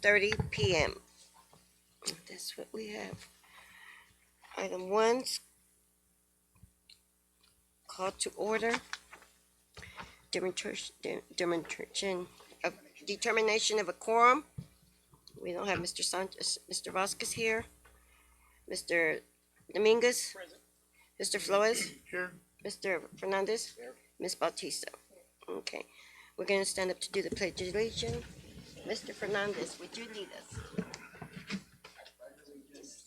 5:30 p.m. That's what we have. Item 1, call to order. Determination of a quorum. We don't have Mr. Sanchez, Mr. Vasquez here. Mr. Dominguez, Mr. Flores, Here. Mr. Fernandez, Ms. Bautista. Okay, we're going to stand up to do the pledge of allegiance. Mr. Fernandez, would you lead us?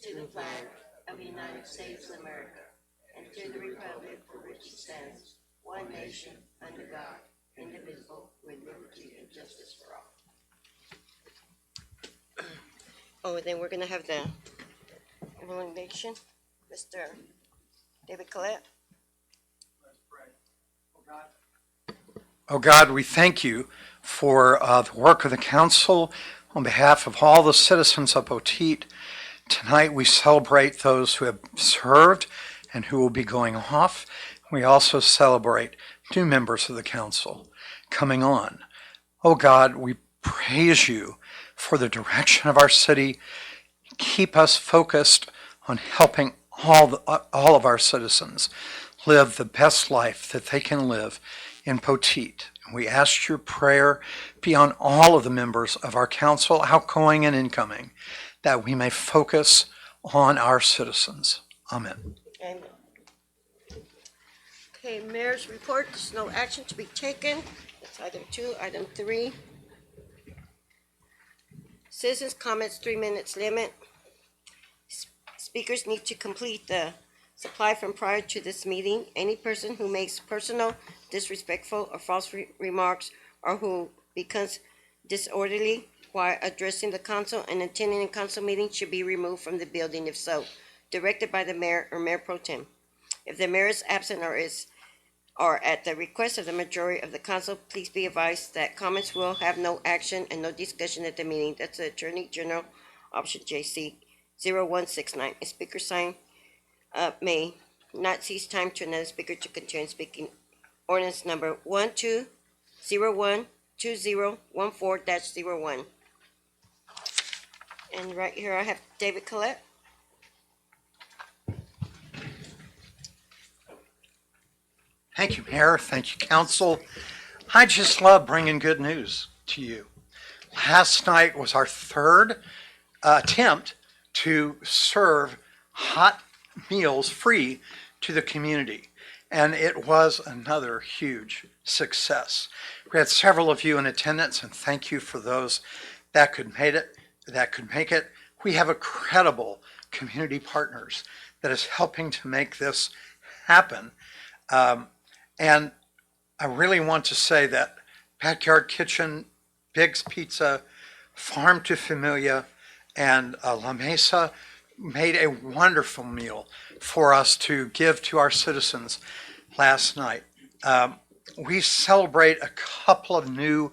To the flag of the United States of America and to the republic for which it stands, one nation, under God, indivisible, with liberty and justice for all. Oh, then we're going to have the illumination. Mr. David Collette. Oh God, we thank you for the work of the council on behalf of all the citizens of Poteet. Tonight we celebrate those who have served and who will be going off. We also celebrate new members of the council coming on. Oh God, we praise you for the direction of our city. Keep us focused on helping all of our citizens live the best life that they can live in Poteet. We ask your prayer beyond all of the members of our council, outgoing and incoming, that we may focus on our citizens. Amen. Amen. Okay, mayor's report. There's no action to be taken. That's item 2. Item 3. Citizens' comments, 3 minutes limit. Speakers need to complete the supply from prior to this meeting. Any person who makes personal, disrespectful, or false remarks, or who becomes disorderly while addressing the council and attending a council meeting should be removed from the building, if so, directed by the mayor or mayor pro tem. If the mayor is absent or at the request of the majority of the council, please be advised that comments will have no action and no discussion at the meeting. That's the Attorney General, option JC 0169. A speaker sign may not cease time to another speaker to continue speaking. Ordinance number 12012014-01. And right here I have David Collette. Thank you, Mayor. Thank you, Council. I just love bringing good news to you. Last night was our third attempt to serve hot meals free to the community, and it was another huge success. We had several of you in attendance, and thank you for those that could make it. We have incredible community partners that is helping to make this happen. And I really want to say that Backyard Kitchen, Big's Pizza, Farm to Familia, and La Mesa made a wonderful meal for us to give to our citizens last night. We celebrate a couple of new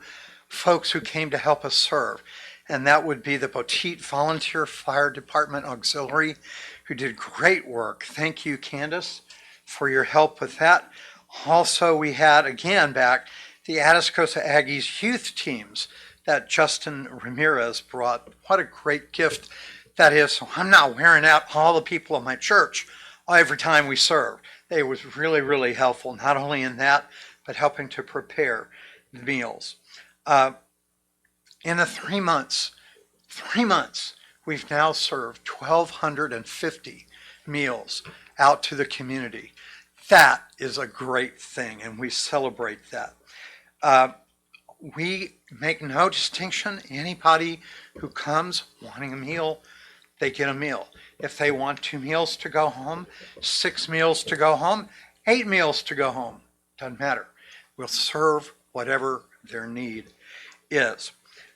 folks who came to help us serve, and that would be the Poteet Volunteer Fire Department Auxiliary, who did great work. Thank you, Candace, for your help with that. Also, we had, again, back the Atascosa Aggies youth teams that Justin Ramirez brought. What a great gift that is. So I'm not wearing out all the people of my church every time we serve. It was really, really helpful, not only in that, but helping to prepare the meals. In the 3 months, we've now served 1,250 meals out to the community. That is a great thing, and we celebrate that. We make no distinction. Anybody who comes wanting a meal, they get a meal. If they want 2 meals to go home, 6 meals to go home, 8 meals to go home, doesn't matter. We'll serve whatever their need is.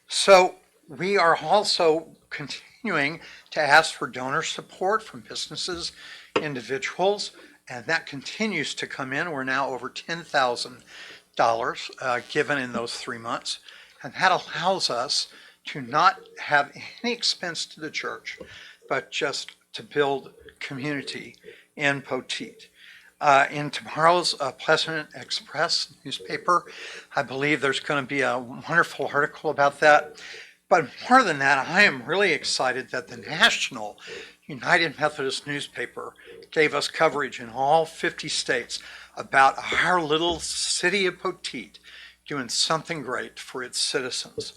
So we are also continuing to ask for donor support from businesses, individuals, and that continues to come in. We're now over $10,000 given in those 3 months, and that allows us to not have any expense to the church, but just to build community in Poteet. In tomorrow's Pleasant Express newspaper, I believe there's going to be a wonderful article about that. But more than that, I am really excited that the National United Methodist newspaper gave us coverage in all 50 states about our little city of Poteet doing something great for its citizens.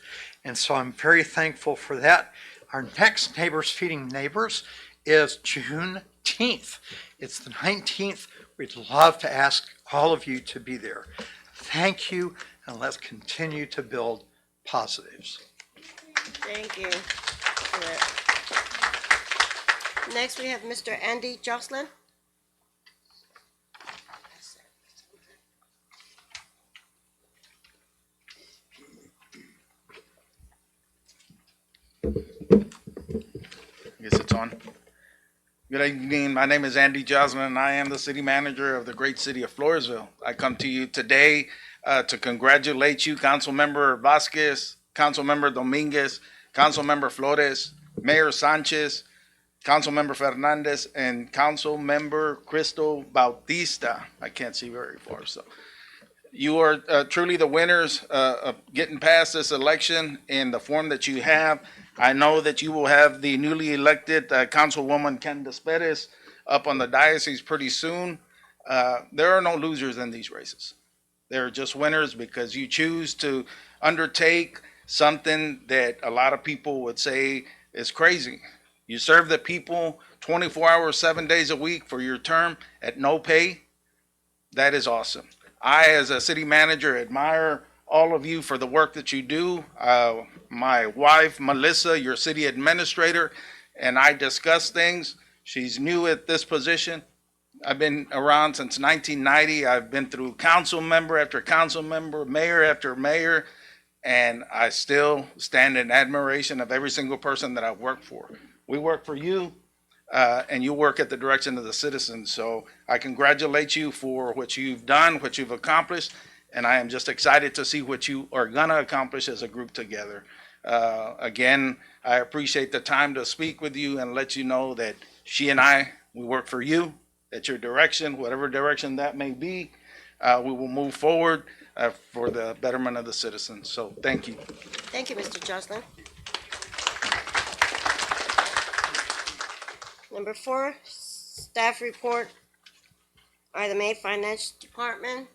And so I'm very thankful for that. Our next Neighbors Feeding Neighbors is Juneteenth. It's the 19th. We'd love to ask all of you to be there. Thank you, and let's continue to build positives. Thank you for that. Next, we have Mr. Andy Jocelyn. I guess it's on. Good evening. My name is Andy Joslin, and I am the city manager of the great city of Floresville. I come to you today to congratulate you, Councilmember Vasquez, Councilmember Dominguez, Councilmember Flores, Mayor Sanchez, Councilmember Fernandez, and Councilmember Crystal Bautista. I can't see very far, so. You are truly the winners of getting past this election in the form that you have. I know that you will have the newly elected Councilwoman Candace Perez up on the diocese pretty soon. There are no losers in these races. They're just winners because you choose to undertake something that a lot of people would say is crazy. You serve the people 24 hours, 7 days a week for your term at no pay. That is awesome. I, as a city manager, admire all of you for the work that you do. My wife, Melissa, your city administrator, and I discuss things. She's new at this position. I've been around since 1990. I've been through council member after council member, mayor after mayor, and I still stand in admiration of every single person that I've worked for. We work for you. And you work at the direction of the citizens. So I congratulate you for what you've done, what you've accomplished, and I am just excited to see what you are going to accomplish as a group together. Again, I appreciate the time to speak with you and let you know that she and I, we work for you at your direction, whatever direction that may be. We will move forward for the betterment of the citizens. So thank you. Thank you, Mr. Jocelyn. Number 4, staff report. Item A, Financial Department.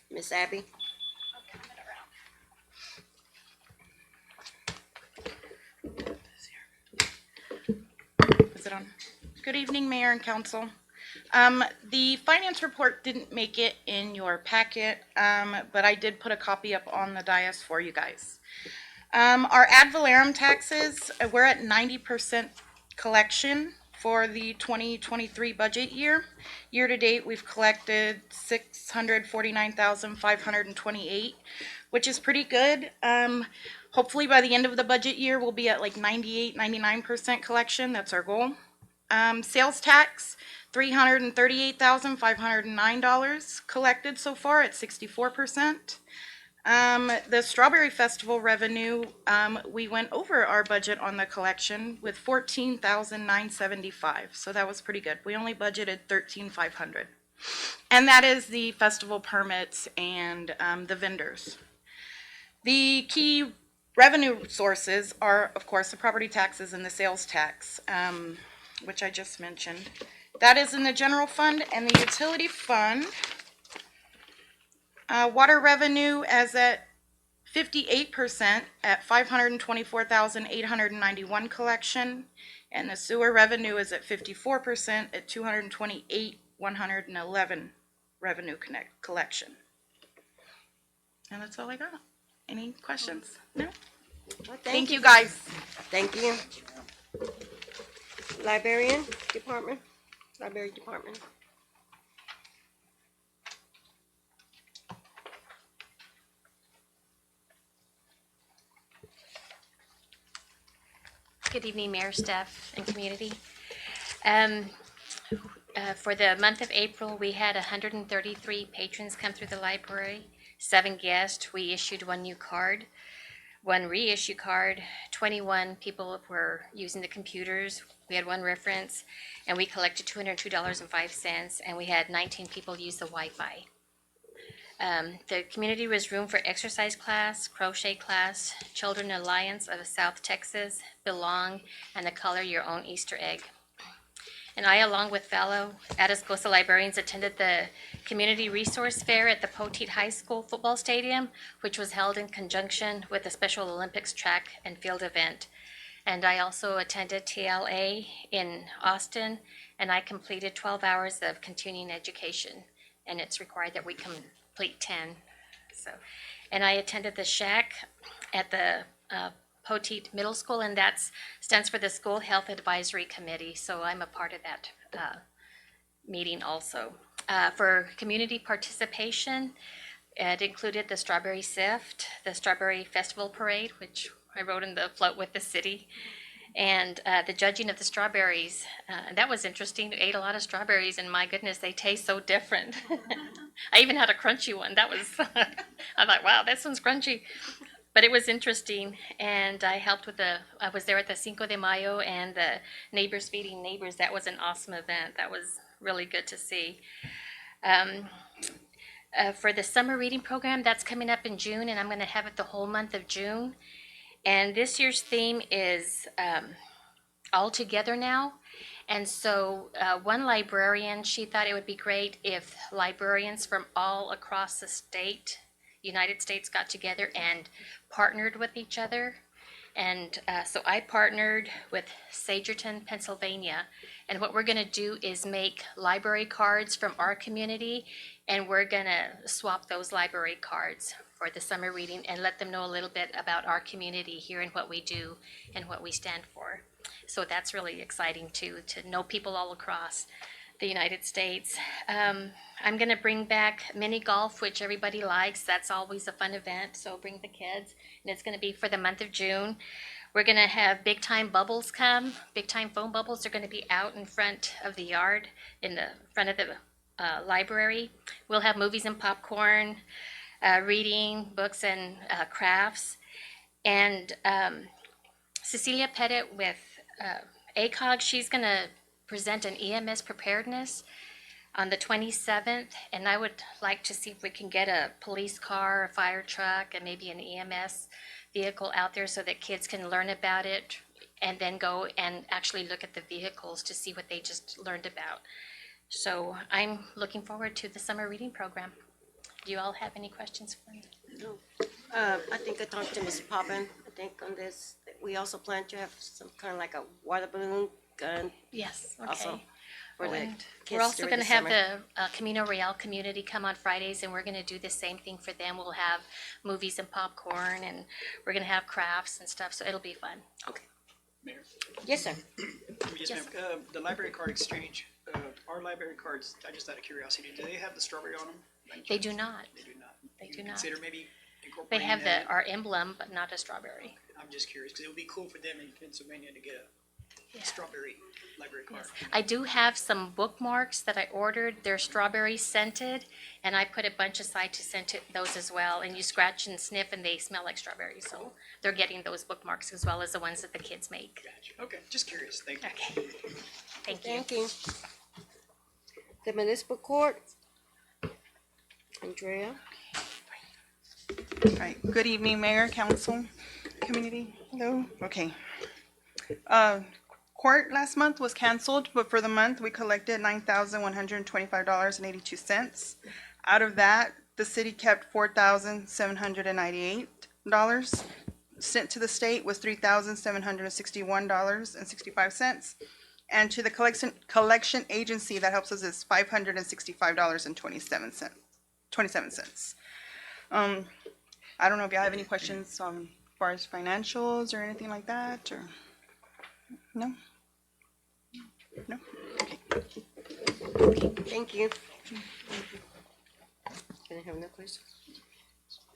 Miss Abby. Is it on? Good evening, Mayor and Council. The finance report didn't make it in your packet, but I did put a copy up on the dais for you guys. Our ad valorem taxes, we're at 90% collection for the 2023 budget year. Year to date, we've collected $649,528, which is pretty good. Hopefully by the end of the budget year, we'll be at like 98, 99% collection. That's our goal. Sales tax, $338,509 collected so far at 64%. The Strawberry Festival revenue, we went over our budget on the collection with $14,975, so that was pretty good. We only budgeted $13,500, and that is the festival permits and the vendors. The key revenue sources are, of course, the property taxes and the sales tax, which I just mentioned. That is in the general fund and the utility fund. Water revenue is at 58% at $524,891 collection, and the sewer revenue is at 54% at $228,111 revenue collection. And that's all I got. Any questions? No? Well, Thank you, guys. Thank you. Library Department. Good evening, Mayor, staff, and community. For the month of April, we had 133 patrons come through the library, 7 guests. We issued 1 new card, 1 reissue card, 21 people were using the computers. We had 1 reference, and we collected $202.05, and we had 19 people use the Wi-Fi. The community was room for exercise class, crochet class, Children Alliance of South Texas, Belong, and the Color Your Own Easter Egg. And I, along with fellow Atascosa librarians, attended the Community Resource Fair at the Poteet High School football stadium, which was held in conjunction with the Special Olympics track and field event. And I also attended TLA in Austin, and I completed 12 hours of continuing education, and it's required that we complete 10. So, and I attended the Shack at the Poteet Middle School, and that stands for the School Health Advisory Committee, so I'm a part of that meeting also. For community participation, it included the Strawberry Sift, the Strawberry Festival Parade, which I rode in the float with the city, and the judging of the strawberries. That was interesting. We ate a lot of strawberries, and my goodness, they taste so different. I even had a crunchy one. That was, I thought, wow, this one's crunchy. But it was interesting, and I helped with I was there at the Cinco de Mayo and the Neighbors Feeding Neighbors. That was an awesome event. That was really good to see. For the summer reading program, that's coming up in June, and I'm going to have it the whole month of June. And this year's theme is All Together Now. And so one librarian, she thought it would be great if librarians from all across the state, United States, got together and partnered with each other. And so I partnered with Sagerton, Pennsylvania. And what we're going to do is make library cards from our community, and we're going to swap those library cards for the summer reading and let them know a little bit about our community here and what we do and what we stand for. So that's really exciting too, to know people all across the United States. I'm going to bring back mini golf, which everybody likes. That's always a fun event, so bring the kids. And it's going to be for the month of June. We're going to have big time bubbles come. Big time foam bubbles are going to be out in front of the yard, in the front of the library. We'll have movies and popcorn, reading, books, and crafts. And Cecilia Pettit with ACOG, she's going to present an EMS preparedness on the 27th, and I would like to see if we can get a police car, a fire truck, and maybe an EMS vehicle out there so that kids can learn about it and then go and actually look at the vehicles to see what they just learned about. So I'm looking forward to the summer reading program. Do you all have any questions for me? No. I think I talked to Ms. Poppin, I think on this. We also plan to have some kind of like a water balloon gun Yes, also okay. for the And kids we're also during going to have summer. the Camino Real community come on Fridays, and we're going to do the same thing for them. We'll have movies and popcorn, and we're going to have crafts and stuff, so it'll be fun. Mayor, Yes, sir. yes, Yes. ma'am. The library card exchange, our library cards, I just out of curiosity, do they have the strawberry on them? by any They chance? do not. They do not. They You do not. Consider maybe They incorporating have that? our emblem, but not a strawberry. I'm just curious, because it would be cool for them in Pennsylvania to get a strawberry library card. I do have some bookmarks that I ordered. They're strawberry scented, and I put a bunch aside to scent those as well. And you scratch and sniff, and they smell like strawberries. So they're getting those bookmarks as well as the ones that the kids make. Gotcha. Okay, just curious. Thank you. Okay. Thank you. Thank you. The municipal court. Andrea? All right, good evening, Mayor, Council, Community. Hello, okay. Court last month was canceled, but for the month, we collected $9,125.82. Out of that, the city kept $4,798. Sent to the state was $3,761.65. And to the collection agency that helps us is $565.27. I don't know if y'all have any questions as far as financials or anything like that, or no? No? Thank you. Can I have no questions?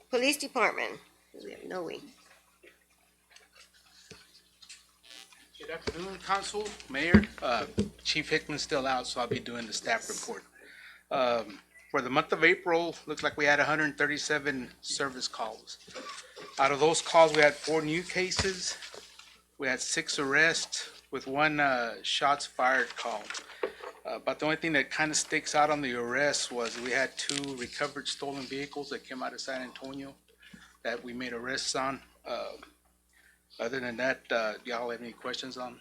Police Department. We have Noe. Good afternoon, Council, Mayor. Chief Hickman's still out, so I'll be doing the staff report. For the month of April, looks like we had 137 service calls. Out of those calls, we had 4 new cases. We had 6 arrests with 1 shots fired call. But the only thing that kind of sticks out on the arrest was we had 2 recovered stolen vehicles that came out of San Antonio that we made arrests on. Other than that, y'all have any questions on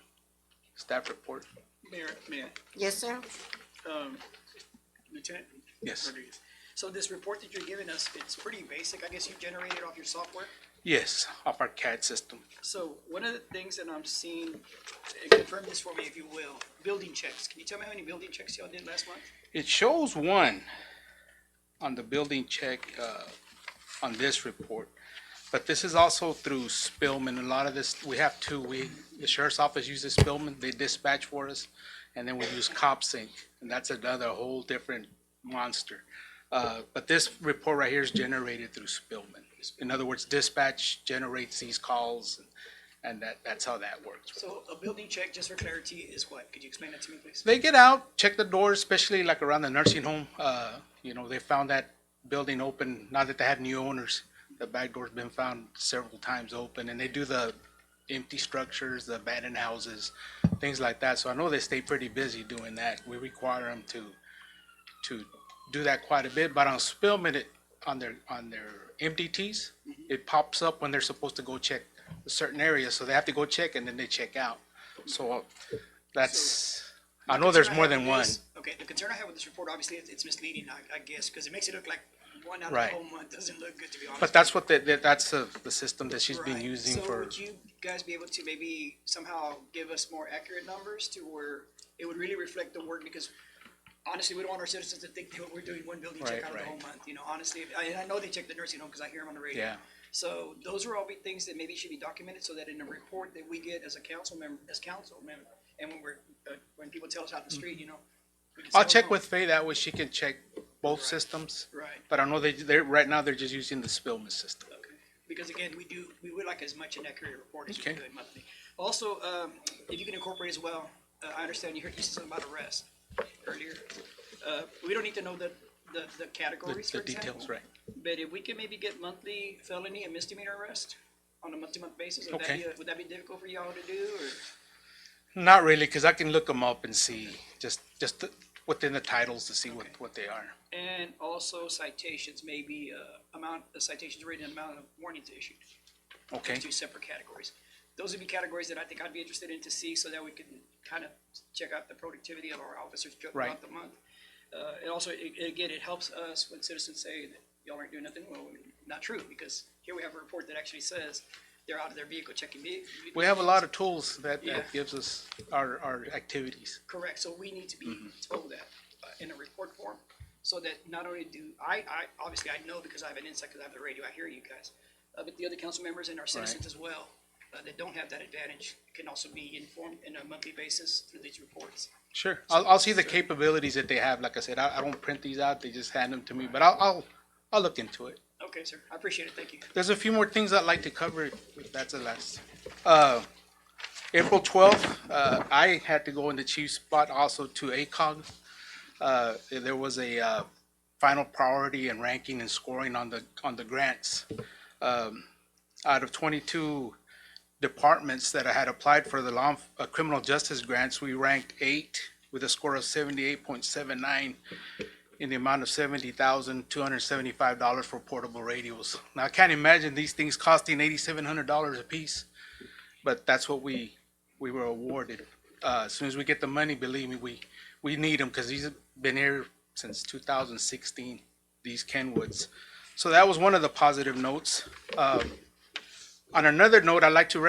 staff report? Mayor, Yes, sir. Lieutenant Yes. Rodriguez. So this report that you're giving us, it's pretty basic. I guess you generated off your software. Yes, off our CAD system. So one of the things that I'm seeing, and confirm this for me if you will, building checks. Can you tell me how many building checks y'all did last month? It shows 1 on the building check on this report. But this is also through Spillman. A lot of this, we have 2. The sheriff's office uses Spillman. They dispatch for us. And then we use CopSync. And that's another whole different monster. But this report right here is generated through Spillman. In other words, dispatch generates these calls, and that's how that works. So a building check, just for clarity, is what? Could you explain that to me, please? They get out, check the doors, especially like around the nursing home. They found that building open, now that they had new owners. The back door's been found several times open, and they do the empty structures, the abandoned houses, things like that. So I know they stay pretty busy doing that. We require them to do that quite a bit, but on Spillman, on their MDTs, it pops up when they're supposed to go check a certain area, so they have to go check and then they check out. So I know there's more than 1. Okay, the concern I have with this report, obviously, it's misleading, I guess, because it makes it look like 1 out of Right. the whole month doesn't look good, to be honest. But that's what that's the system that she's been Right. using So for. would you guys be able to maybe somehow give us more accurate numbers to where it would really reflect the work? Because honestly, we don't want our citizens to think that we're doing 1 building check Right, out of the right. whole month. Honestly, I know they check the nursing home because I hear them on the radio. Yeah. So those are all big things that maybe should be documented so that in a report that we get as a council member, and when people tell us out in the street, we can I'll say, check "Oh, with Faye, that way she can check both systems. Right. But I know they're right now they're just using the Spillman system. Okay, because again, we would like as much an accurate report as we Okay. could monthly. Also, if you can incorporate as well, I understand you said something about arrest earlier. We don't need to know the categories, The for example. details, right? But if we can maybe get monthly felony and misdemeanor arrest on a month-to-month basis, would Okay. would that be difficult for y'all to do, or? Not really, because I can look them up and see just within the titles to see Okay. what they are. And also citations, maybe amount of citations written and amount of warnings issued. Okay. 2 separate categories. Those would be categories that I think I'd be interested in to see so that we can kind of check out the productivity of our officers throughout Right. the month. And also, again, it helps us when citizens say that y'all aren't doing nothing. Well, not true, because here we have a report that actually says they're out of their vehicle checking vehicles. We have a lot of tools that Yeah. gives us our activities. Correct, so we need to be Mm-hmm. told that in a report form, so that not only do I obviously I know because I have an insight, because I have the radio, I hear you guys, but the other council members and our citizens as well, that don't have that advantage, can also be informed in a monthly basis through these reports. Sure. I'll see the capabilities that they have. Like I said, I don't print these out; they just hand them to me. But I'll look into it. Okay, sir, I appreciate it, thank you. There's a few more things I'd like to cover. If that's the last. April 12th, I had to go in the chief's spot also to ACOG. There was a final priority and ranking and scoring on the grants. Out of 22 departments that I had applied for the criminal justice grants, we ranked 8 with a score of 78.79 in the amount of $70,275 for portable radios. Now, I can't imagine these things costing $8,700 a piece, but that's what we were awarded. As soon as we get the money, believe me, we need them, because these have been here since 2016, these Kenwoods. So that was one of the positive notes. On another note, I'd like to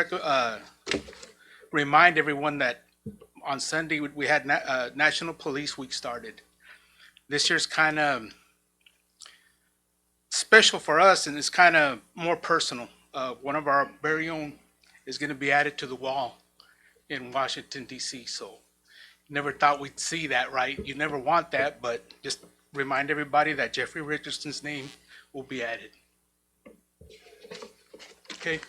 remind everyone that on Sunday, we had National Police Week started. This year's kind of special for us, and it's kind of more personal. One of our very own is going to be added to the wall in Washington, D.C. So never thought we'd see that, right? You never want that, but just remind everybody that Jeffrey Richardson's name will be added. Okay.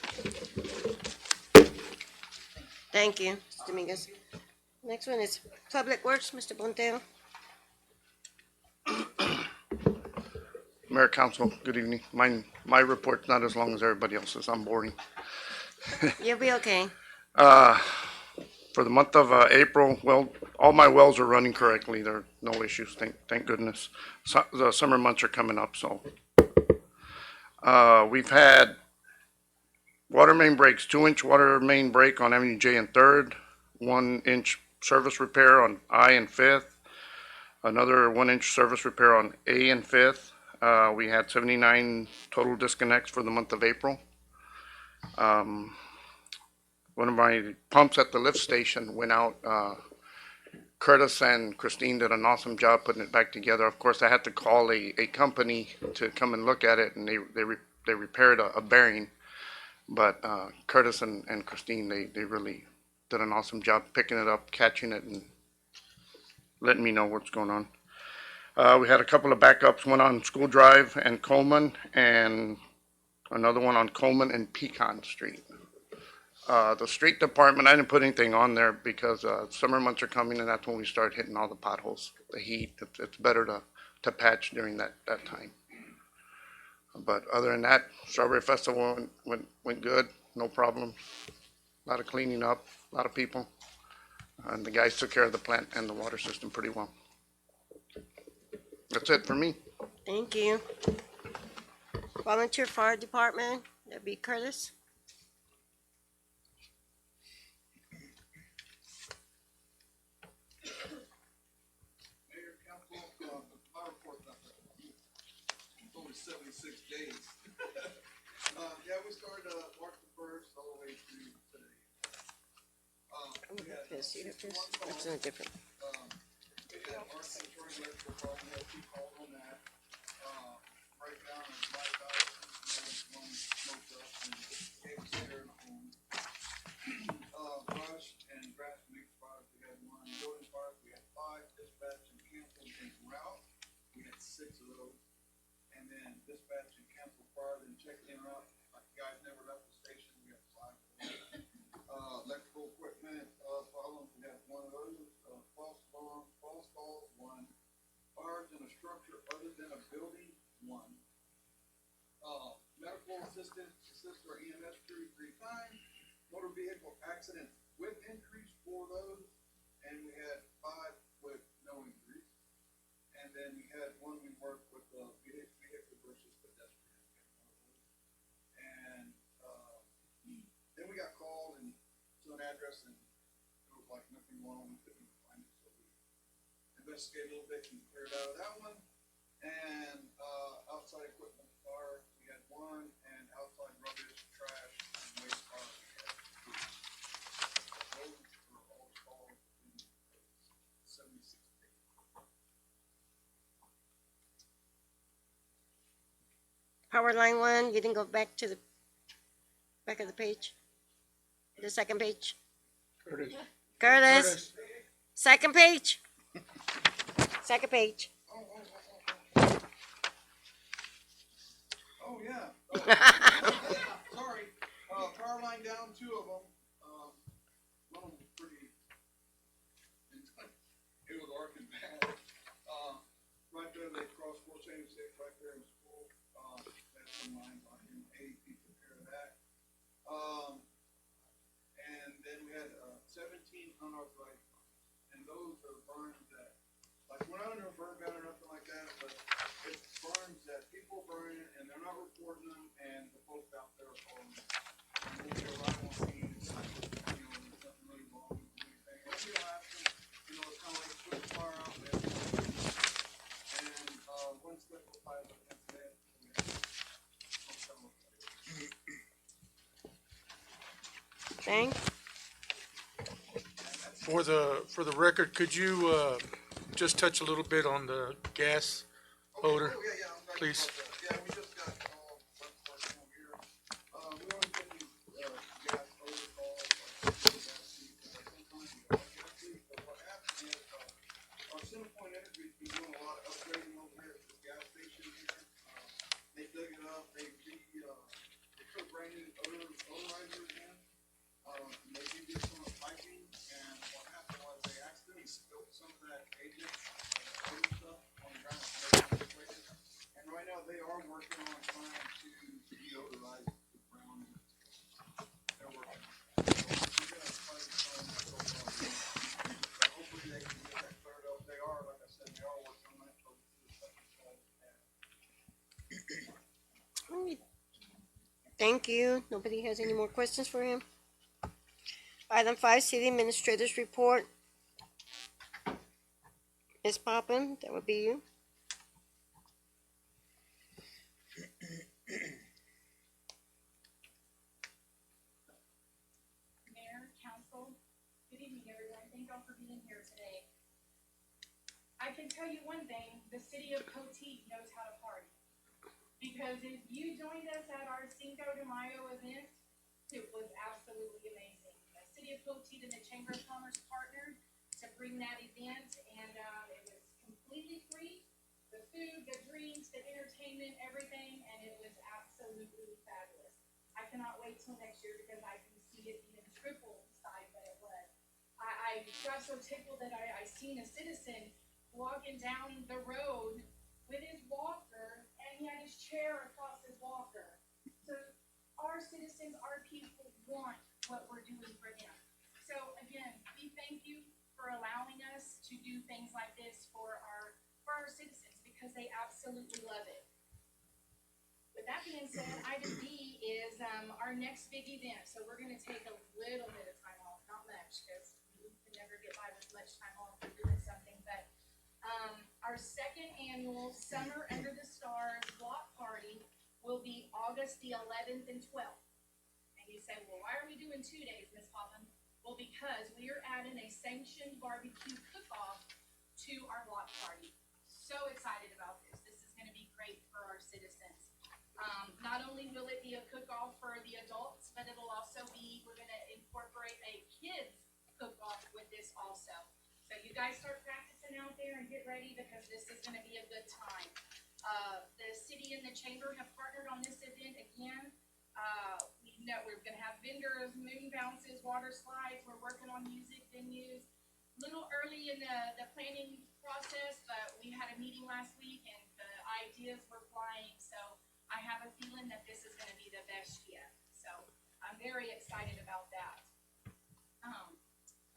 Thank you, Mr. Dominguez. Next one is Public Works, Mr. Pontero. Mayor, Council, good evening. My report's not as long as everybody else's. I'm boring. You'll be okay. For the month of April, well, all my wells are running correctly. There are no issues, thank goodness. The summer months are coming up, so. We've had water main breaks, 2-inch water main break on Avenue J and 3rd, 1-inch service repair on I and 5th, another 1-inch service repair on A and 5th. We had 79 total disconnects for the month of April. One of my pumps at the lift station went out. Curtis and Christine did an awesome job putting it back together. Of course, I had to call a company to come and look at it, and they repaired a bearing. But Curtis and Christine, they really did an awesome job picking it up, catching it, and letting me know what's going on. We had a couple of backups, one on School Drive and Coleman, and another one on Coleman and Pecan Street. The street department, I didn't put anything on there because summer months are coming, and that's when we start hitting all the potholes. The heat, it's better to patch during that time. But other than that, Strawberry Festival went good, no problem. A lot of cleaning up, a lot of people. And the guys took care of the plant and the water system pretty well. That's it for me. Thank you. Volunteer Fire Department, that'd be Curtis. My report's not that long. It's only 76 days. Yeah, we started March the 1st all the way through today. We had This, you have this? one That's call. no different. We had arson, short electrical problem. We had 2 calls on that. Breakdown of light houses, one smoked up and gave us air in the home. Brush and grass mix fires, we had 1. Building fires, we had 5. Dispatch and cancel and route, we had 6 of those. And then dispatch and cancel fire, then check in route, like the guys never left the station, we had 5 of those. Electrical equipment problems, we had 1 of those. False falls, 1. Fires in a structure other than a building, 1. Medical assist our EMS crew 3 times. Motor vehicle accidents with increase, 4 of those. And we had 5 with no increase. And then we had 1 we worked with vehicle versus pedestrian. And then we got called and to an address, and it was like nothing wrong. We couldn't find it, so we investigated a little bit and cleared out of that one. And outside equipment fire, we had 1, and outside rubbish, trash, and waste fire, we had 2. Those were all called in 76 days. Power line 1, you didn't go back to the back of the page? The second page? Curtis. Second page. Second page. Oh, yeah. Sorry. Power line down, 2 of them. One of them was pretty, it was arcing bad. Right there, they crossed 476 right there in school. That's some lines on him. AEP took care of that. And then we had 17 unauthorized burns. And those are burns that, like, we're not under a burn ban or nothing like that, but it's burns that people burn and they're not reporting them, and the folks out there are calling them. And we'll be arriving on scene, there's nothing really wrong with anything. And we'll ask them, it's kind of like a switch fire out there. And one slip of fire with an incident. Thanks. For the record, could you just touch a little bit on the gas odor, Oh, yeah, I'm sorry please? about that. Yeah, we just got called, one person over here. We always get these, gas odor calls, like, gas leaks, and sometimes we don't gas leaks, but what happened is, our Centerpoint Energy's been doing a lot of upgrading over here at this gas station here. They dug it up, they put brand new odorizer in. They did some of the piping, and what happened was they accidentally spilled some of that agent, odor stuff on the ground. And right now, they are working on trying to deodorize the ground. They're working on it. So we're gonna try to find that so far. Thank you. Nobody has any more questions for him? Item 5, city administrators report. Ms. Poppin, that would be you. Mayor, council, good evening, everyone. Thank y'all for being here today. I can tell you one thing, the city of Cotuí knows how to party. Because if you joined us at our Cinco de Mayo event, it was absolutely amazing. The city of Cotuí and the Chamber of Commerce partnered to bring that event, and it was completely free. The food, the drinks, the entertainment, everything, and it was absolutely fabulous. I cannot wait till next year because I can see it even triple the size that it was. I got so tickled that I seen a citizen walking down the road with his walker, and he had his chair across his walker. So our citizens, our people want what we're doing for them. So again, we thank you for allowing us to do things like this for our citizens because they absolutely love it. With that being said, item B is our next big event. So we're going to take a little bit of time off, not much, because we can never get by with much time off for doing something. But our second annual Summer Under the Stars block party will be August the 11th and 12th. And you say, well, why are we doing 2 days, Ms. Poppin? Well, because we are adding a sanctioned barbecue cook-off to our block party. So excited about this. This is going to be great for our citizens. Not only will it be a cook-off for the adults, but it'll also be, we're going to incorporate a kids cook-off with this also. So you guys start practicing out there and get ready because this is going to be a good time. The city and the chamber have partnered on this event again. We know we're going to have vendors, moon bounces, water slides. We're working on music venues. A little early in the planning process, but we had a meeting last week and the ideas were flying. So I have a feeling that this is going to be the best yet. So I'm very excited about that.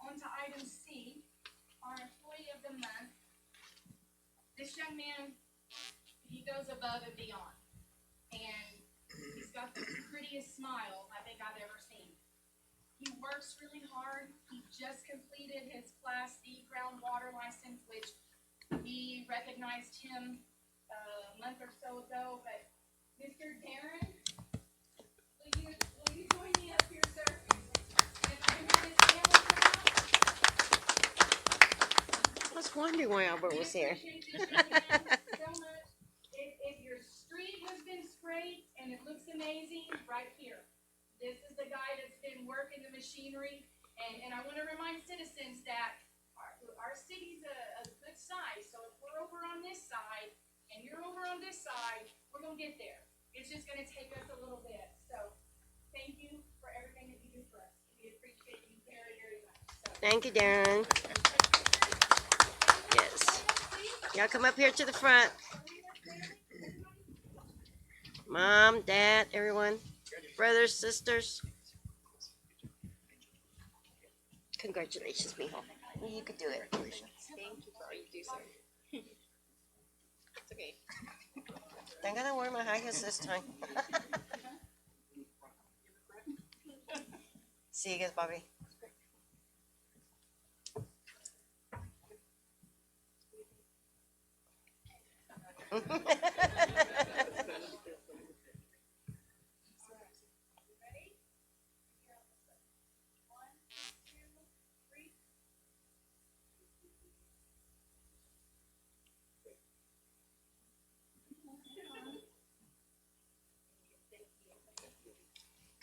On to item C, our employee of the month. This young man, he goes above and beyond. And he's got the prettiest smile I think I've ever seen. He works really hard. He just completed his Class D groundwater license, which we recognized him a month or so ago. But Mr. Darren, will you join me up here, sir? And I have his family come out. I was wondering why Albert was here. We appreciate this young man so much. If your street has been sprayed and it looks amazing, right here. This is the guy that's been working the machinery, and I want to remind citizens that our city's a good size, so if we're over on this side, and you're over on this side, we're going to get there. It's just going to take us a little bit, so thank you for everything that you do for us. We appreciate you very, very much. So. Thank you, Darren. Yes. Y'all come up here to the front. Mom, Dad, everyone. Brothers, sisters. Congratulations, Mijo. You could do it. Thank you for all you do, sir. It's okay. I'm gonna wear my high heels this time. See you guys, Bobby.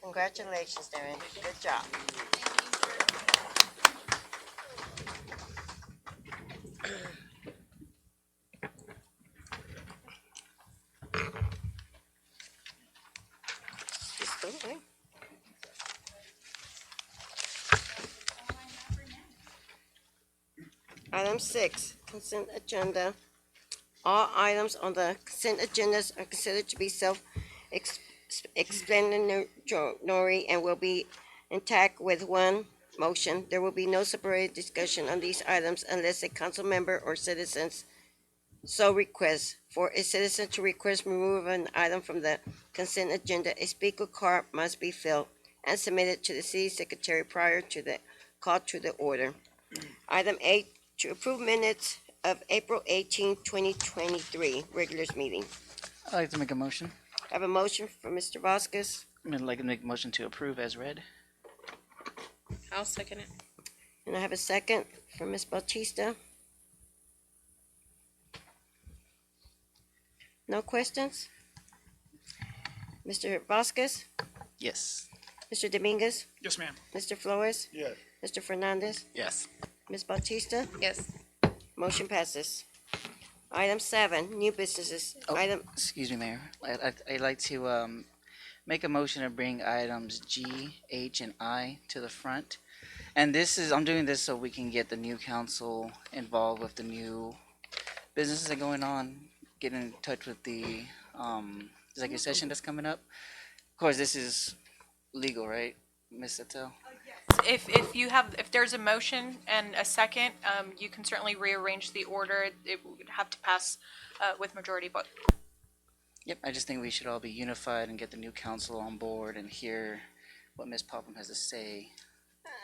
Congratulations, Darren. Good job. Item 6, consent agenda. All items on the consent agendas are considered to be self-explanatory and will be intact with one motion. There will be no separated discussion on these items unless a council member or citizens so requests. For a citizen to request removal of an item from the consent agenda, a speaker card must be filled and submitted to the city secretary prior to the call to the order. Item 8, to approve minutes of April 18, 2023, regulars meeting. I'd like to make a motion. I have a motion from Mr. Vasquez I'd like to make a motion to approve as read. I'll second it. and I have a second from Ms. Bautista. No questions? Mr. Vasquez, Yes. Mr. Dominguez, Yes, ma'am. Mr. Flores, Yes. Mr. Fernandez, Yes. Ms. Bautista, Yes. motion passes. Item 7, new businesses. Oh. Item, Excuse me, Mayor. I'd like to make a motion to bring items G, H, and I to the front. And I'm doing this so we can get the new council involved with the new businesses that are going on, get in touch with the executive session that's coming up. Of course, this is legal, right, Ms. Attel? If there's a motion and a second, you can certainly rearrange the order. It would have to pass with majority vote. Yep, I just think we should all be unified and get the new council on board and hear what Ms. Popham has to say.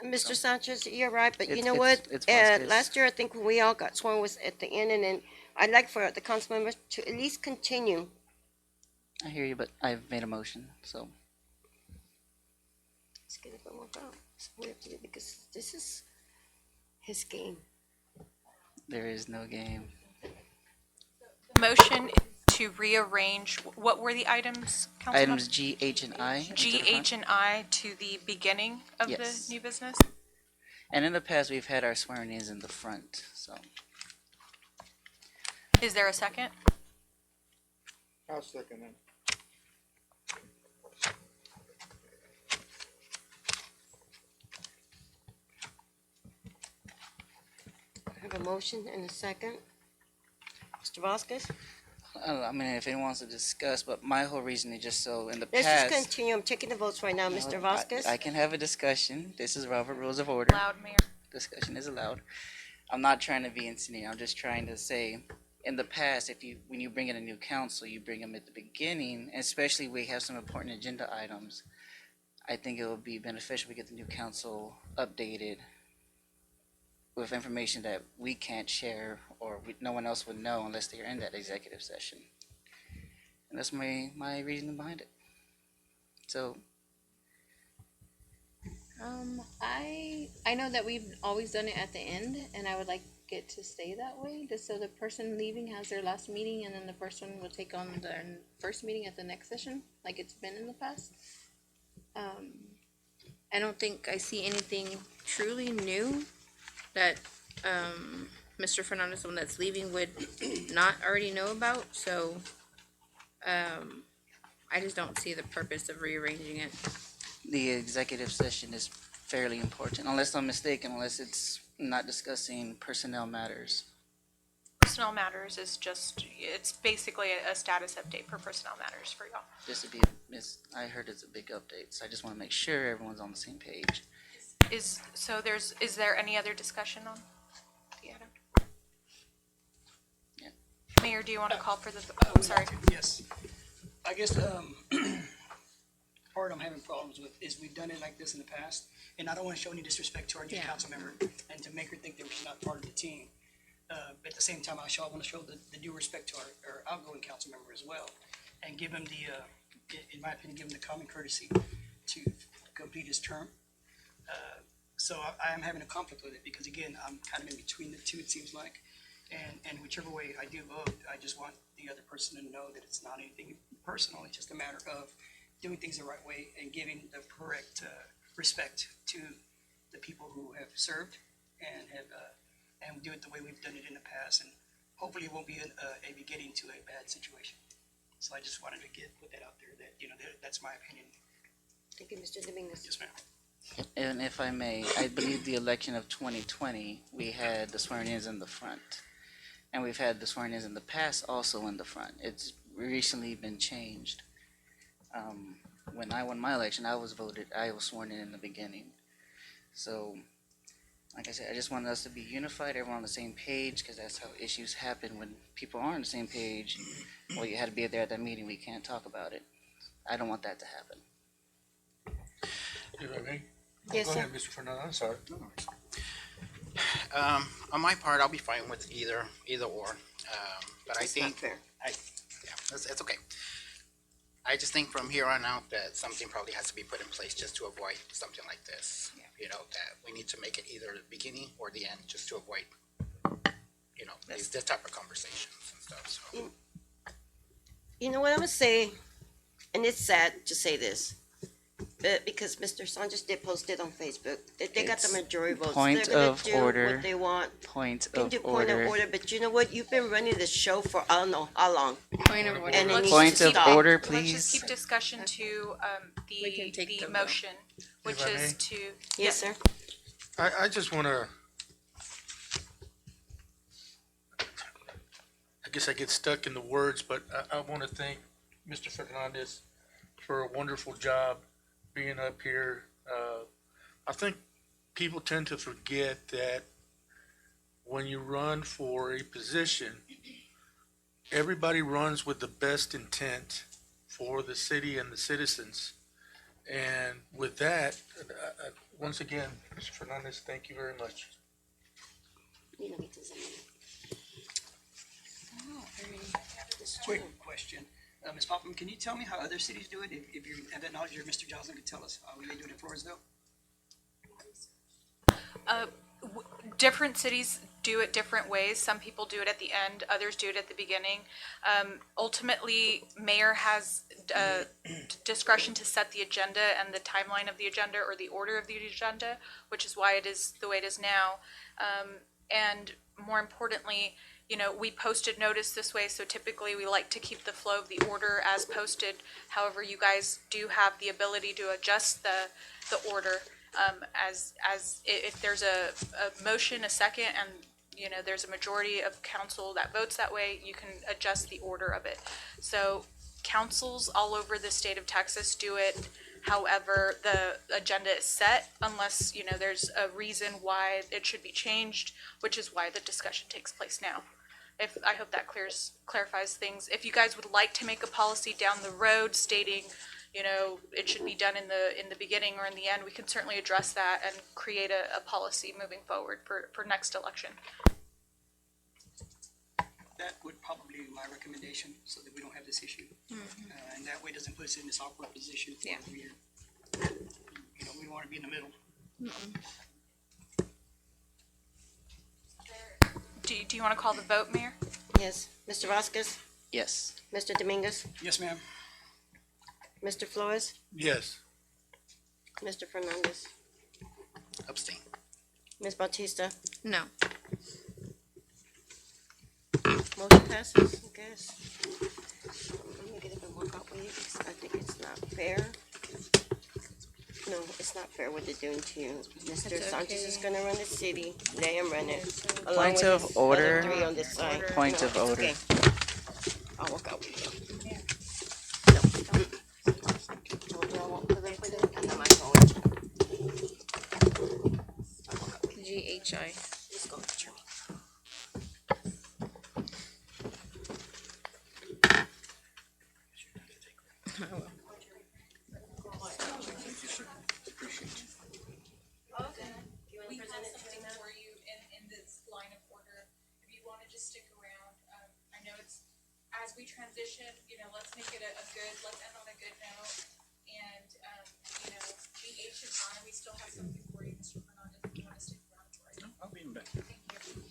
Mr. Sanchez, you're right, but you It's- know it's- what? it's Vasquez. Last year, I think when we all got sworn was at the end, and then I'd like for the council members to at least continue. I hear you, but I've made a motion, so. Let's get it one more vote. So we have to do, because this is his game. There is no game. Motion to rearrange, what were the items, Councilman? Items G, H, and I. into the G, front. H, and I to the beginning of the Yes. new business? And in the past, we've had our swearing-ins in the front, so. Is there a second? I'll second that. I have a motion and a second. Mr. Vasquez? I don't know, I mean, if anyone wants to discuss, but my whole reason is just so in the Let's just past. continue. I'm taking the votes right now, Mr. Vasquez. I can have a discussion. This is Robert Rules of Order. Loud, Mayor. Discussion is allowed. I'm not trying to be insinuating. I'm just trying to say, in the past, when you bring in a new council, you bring them at the beginning, and especially we have some important agenda items. I think it would be beneficial we get the new council updated with information that we can't share or no one else would know unless they're in that executive session. And that's my reasoning behind it. So, I know that we've always done it at the end, and I would like it to stay that way, just so the person leaving has their last meeting, and then the person will take on their first meeting at the next session, like it's been in the past. I don't think I see anything truly new that, Mr. Fernandez, the one that's leaving, would not already know about, so, I just don't see the purpose of rearranging it. the executive session is fairly important, unless I'm mistaken, unless it's not discussing personnel matters. Personnel matters is just, it's basically a status update for personnel matters for y'all. Just to be, I heard it's a big update, so I just want to make sure everyone's on the same page. Is there any other discussion on the item? Yeah. Mayor, do you want to call for the, oh, sorry. Yes. I guess, part I'm having problems with is we've done it like this in the past, and I don't wanna show any disrespect to our new Yeah. council member and to make her think that she's not part of the team. But at the same time, I wanna show the due respect to our outgoing council member as well, and give him in my opinion, give him the common courtesy to complete his term. So I am having a conflict with it, because again, I'm kind of in between the two, it seems like. And whichever way I do vote, I just want the other person to know that it's not anything personal, it's just a matter of doing things the right way and giving the correct respect to the people who have served and do it the way we've done it in the past, and hopefully it won't be a beginning to a bad situation. So I just wanted to put that out there, that that's my opinion. Thank you, Mr. Dominguez. Yes, ma'am. And if I may, I believe the election of 2020, we had the swearing-ins in the front. And we've had the swearing-ins in the past also in the front. It's recently been changed. When I won my election, I was sworn in the beginning. So like I said, I just wanted us to be unified, everyone on the same page, because that's how issues happen when people aren't on the same page. Well, you had to be there at that meeting, we can't talk about it. I don't want that to happen. If I may? Yes, Go sir. ahead, Mr. Fernandez, I'm sorry. On my part, I'll be fine with either or. But I It's not think, fair. yeah, it's okay. I just think from here on out that something probably has to be put in place just to avoid something like this. You know, that we need to make it either the beginning or the end, just to avoid, you know, this type of conversations and stuff, so. You know what I'm gonna say, and it's sad to say this, but because Mr. Sanchez did post it on Facebook, they got the It's majority votes. point They're gonna of do order. what they want. Point You can of do point of order. order, but you know what? You've been running the show for I don't know how long. Point of order. And it needs Point to of stop. order, Let's just keep please. discussion to, We can take the the vote. motion, which If I is may? to. Yes, sir. I just wanna, I guess I get stuck in the words, but I wanna thank Mr. Fernandez for a wonderful job being up here. I think people tend to forget that when you run for a position, everybody runs with the best intent for the city and the citizens. And with that, once again, Mr. Fernandez, thank you very much. Quick question. Ms. Popham, can you tell me how other cities do it? If you have that knowledge, or Mr. Joslin could tell us how they do it in Floresville? Different cities do it different ways. Some people do it at the end, others do it at the beginning. Ultimately, mayor has discretion to set the agenda and the timeline of the agenda or the order of the agenda, which is why it is the way it is now. And more importantly, you know, we posted notice this way, so typically we like to keep the flow of the order as posted. However, you guys do have the ability to adjust the order as if there's a motion, a second, and you know there's a majority of council that votes that way, you can adjust the order of it. So councils all over the state of Texas do it. However, the agenda is set unless, you know, there's a reason why it should be changed, which is why the discussion takes place now. I hope that clarifies things. If you guys would like to make a policy down the road stating, you know, it should be done in the beginning or in the end, we can certainly address that and create a policy moving forward for next election. That would probably be my recommendation, so that we don't have this issue. And that way it doesn't put us in this awkward position. Yeah. Where you know, we don't wanna be in the middle. Do you want to call the vote, Mayor? Yes. Mr. Vasquez, Yes. Mr. Dominguez, Yes, ma'am. Mr. Flores, Yes. Mr. Fernandez, Abstain. Ms. Bautista. No. Motion passes, I guess. Let me get it and walk out with you, because I think it's not fair. No, it's not fair what they're doing to you. Mr. That's Sanchez is okay. gonna run the city, let him run it. along Point with of his order. other three on this side. Point No, of it's order. okay. I'll walk out with you. No. I won't put it with it, and I'm not going to. I'll walk out with you. GHI. Let's go, attorney. We have something for you in this line of order. If you want to just stick around, I know it's, as we transition, you know, let's make it let's end on a good note. And, you know, be H and I, we still have something for you, Mr. Fernandez, if you want to stick around for it. I'll be in back. Thank you.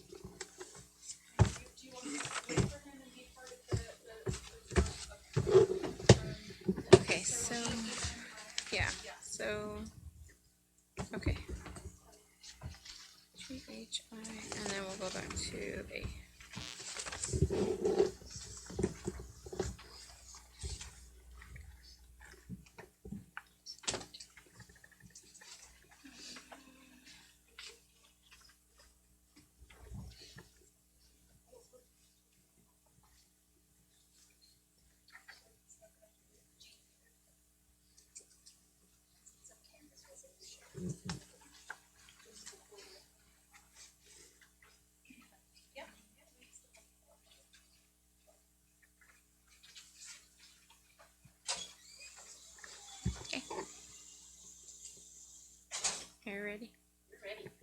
Do you want to wait for him and be part of the Okay, so, yeah, so, okay. GHI, and then we'll go back to A. ready?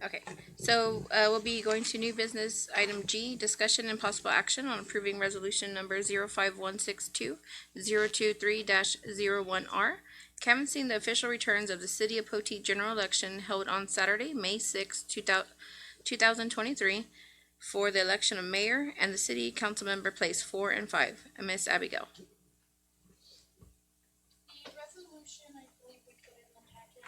Okay, so we'll be going to new business item G, discussion and possible action on approving resolution number 05162023-01R, canvassing the official returns of the City of Poteet general election held on Saturday, May 6, 2023, for the election of mayor and the city council member place 4 and 5. Miss Abigail. The resolution, I believe we put in the packet,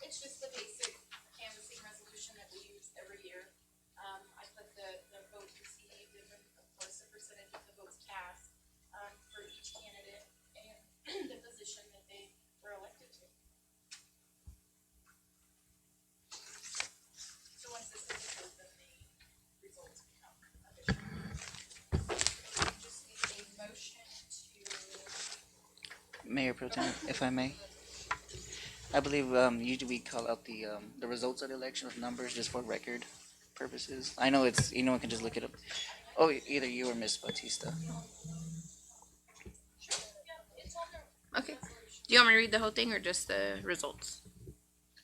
it's just the basic canvassing resolution that we use every year. I put the votes received and then, of course, the percentage of the votes cast, for each candidate and the position that they were elected to. So once this is approved, then the results become official. Just need a motion to. Mayor Pro Tem, if I may. I believe usually we call out the results of the election with numbers just for record purposes. I know it's anyone can just look it up. Oh, either you or Miss Bautista. Okay. Do you want me to read the whole thing or just the results?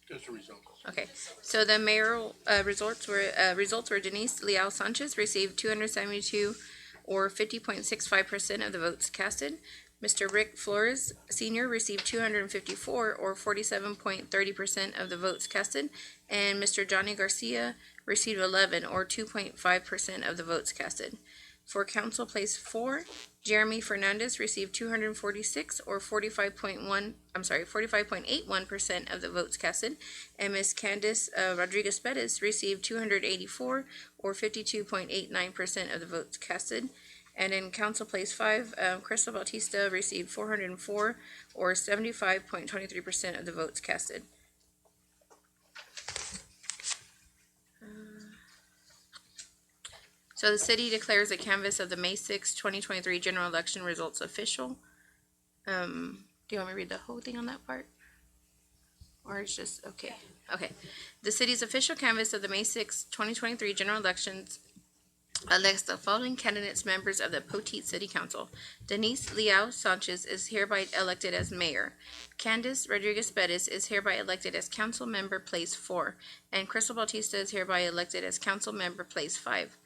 Just the results. Okay, so the mayoral results were Denise Leal Sanchez received 272 or 50.65% of the votes casted. Mr. Rick Flores Sr. received 254 or 47.30% of the votes casted. And Mr. Johnny Garcia received 11 or 2.5% of the votes casted. For council place 4, Jeremy Fernandez received 246 or 45.81% of the votes casted, and Ms. Candice Rodriguez Pettis received 284 or 52.89% of the votes casted. And in council place 5, Crystal Bautista received 404 or 75.23% of the votes casted. So the city declares a canvass of the May 6, 2023 general election results official. Do you want me to read the whole thing on that part? Or it's just, okay. Okay. The city's official canvass of the May 6, 2023 general elections elects the following candidates members of the Poteet City Council. Denise Leal Sanchez is hereby elected as mayor. Candice Rodriguez Bettis is hereby elected as council member place 4. And Crystal Bautista is hereby elected as council member place 5.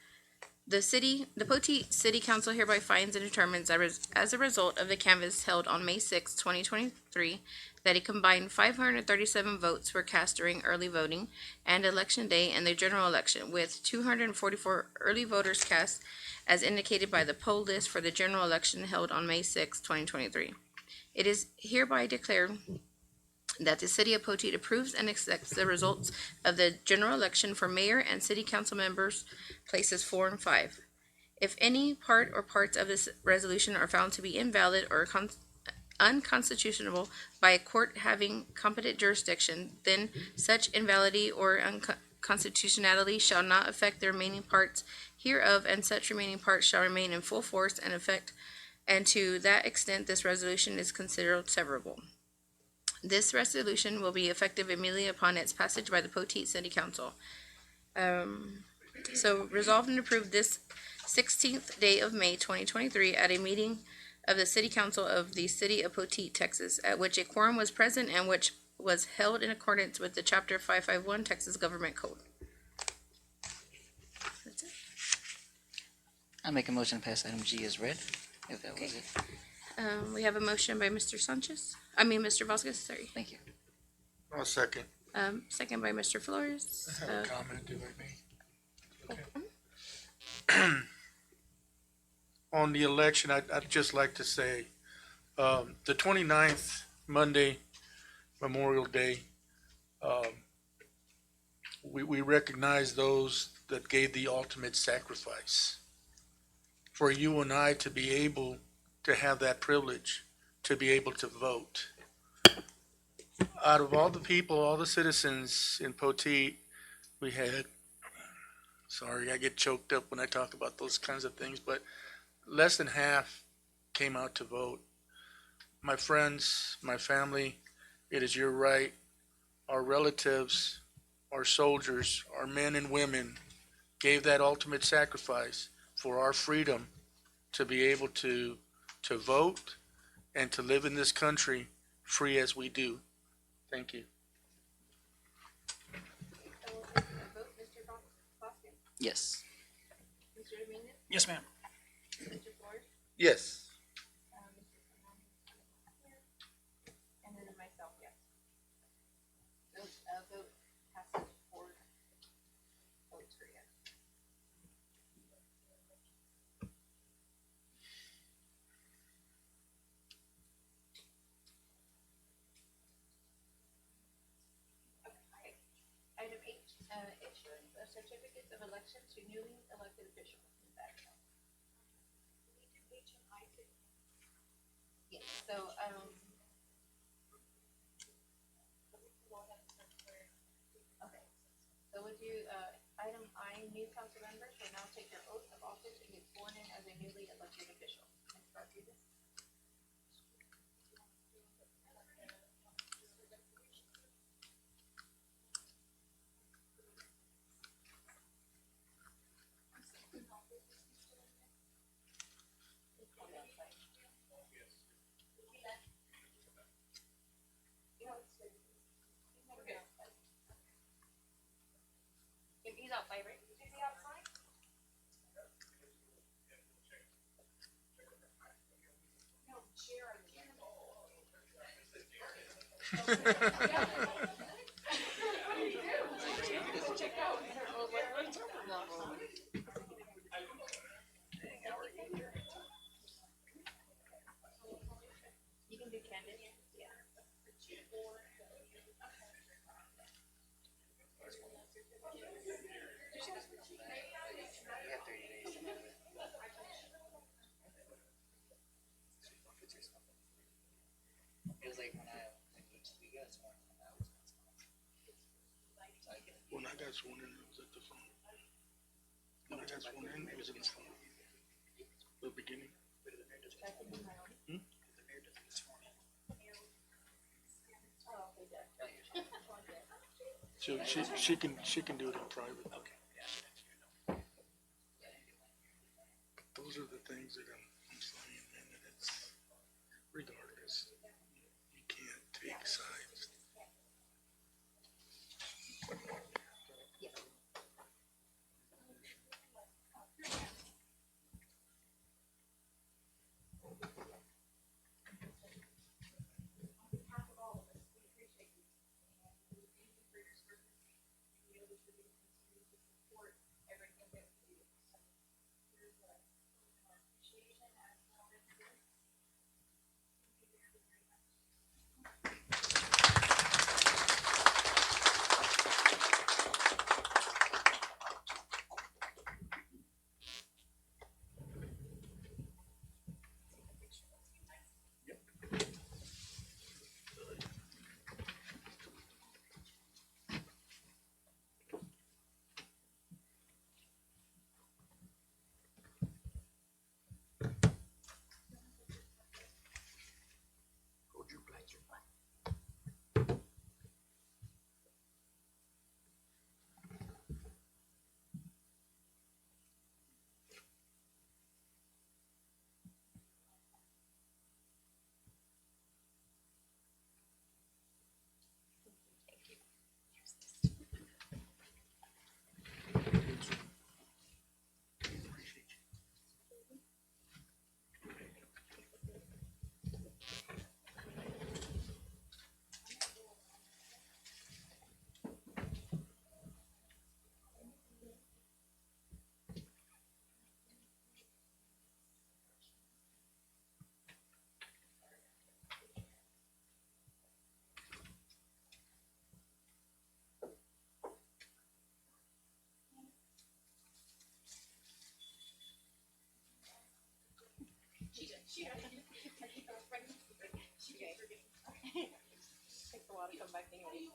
The Poteet City Council hereby finds and determines as a result of the canvass held on May 6, 2023, that a combined 537 votes were cast during early voting and election day in the general election, with 244 early voters cast as indicated by the poll list for the general election held on May 6, 2023. It is hereby declared that the City of Poteet approves and accepts the results of the general election for mayor and city council members places 4 and 5. If any part or parts of this resolution are found to be invalid or unconstitutional by a court having competent jurisdiction, then such invalidity or unconstitutionality shall not affect the remaining parts hereof, and such remaining parts shall remain in full force and effect, and to that extent this resolution is considered severable. This resolution will be effective immediately upon its passage by the Poteet City Council. So resolved and approved this 16th day of May 2023 at a meeting of the City Council of the City of Poteet, Texas, at which a quorum was present and which was held in accordance with the Chapter 551 Texas Government Code. That's it. I make a motion to pass item G as read, if that was it. We have a motion by Mr. Vasquez, sorry. Thank you. I'll second. Second by Mr. Flores. I have a comment to make. Okay. On the election, I'd just like to say, the 29th, Monday, Memorial Day, we recognize those that gave the ultimate sacrifice. For you and I to be able to have that privilege, to be able to vote. Out of all the people, all the citizens in Poteet, we had, sorry, I get choked up when I talk about those kinds of things, but less than half came out to vote. My friends, my family, it is your right. Our relatives, our soldiers, our men and women gave that ultimate sacrifice for our freedom to be able to to vote and to live in this country free as we do. Thank you. Yes. Mr. Dominguez? Yes, ma'am. Mr. Flores? Yes. And then myself, yes. Vote passes 4 votes for yes. Okay. Item H, issuance of certificates of election to newly elected officials. Is that so? We do H and I too. Yes, so, okay, so we'll do, item I, new council members will now take their oath of office and get sworn in as a newly elected official. Next part, please. He's outside, right? Is he outside? No, Jared. What do you do? Check out. You can do candid. Yeah. It was like when we got sworn in, I was not sworn in. When I got sworn in, it was at the phone. When I got sworn in, it was in the phone. The beginning. Hmm? She can do it in private. Okay. Those are the things that I'm saying, man, that it's regardless. You can't take sides. Takes a while to come back anyway.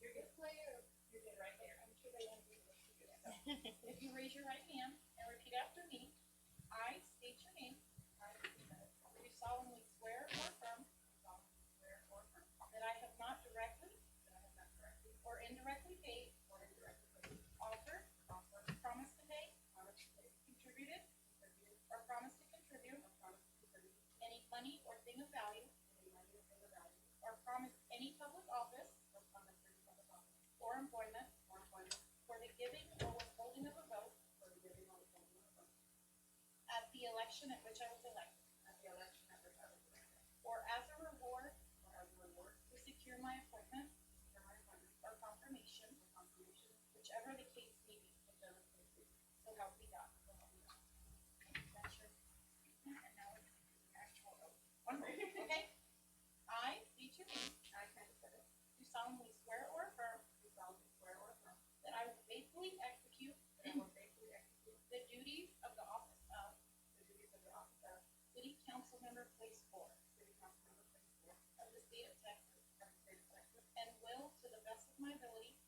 You're good player. You're good right there. I'm sure they want to do this. If you raise your right hand and repeat after me, I state your name. Do solemnly swear or affirm that I have not directly or indirectly paid, offered, promised to pay, contributed, or promised to contribute any public office or employment for the giving or withholding of a vote at the election at which I was elected, or as a reward to secure my appointment or confirmation, whichever the case may be. So help me God. That's your statement, and now it's the actual oath. One more. Okay. I state your name. Do solemnly swear or affirm. That I will faithfully execute. The duties of the office of. City Council Member Place 4. Of the state of Texas. And will, to the best of my ability.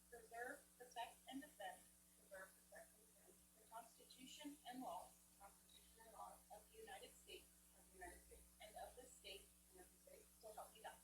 Preserve, protect, and defend. The Constitution and laws. Of the United States. And of this state. So help me God.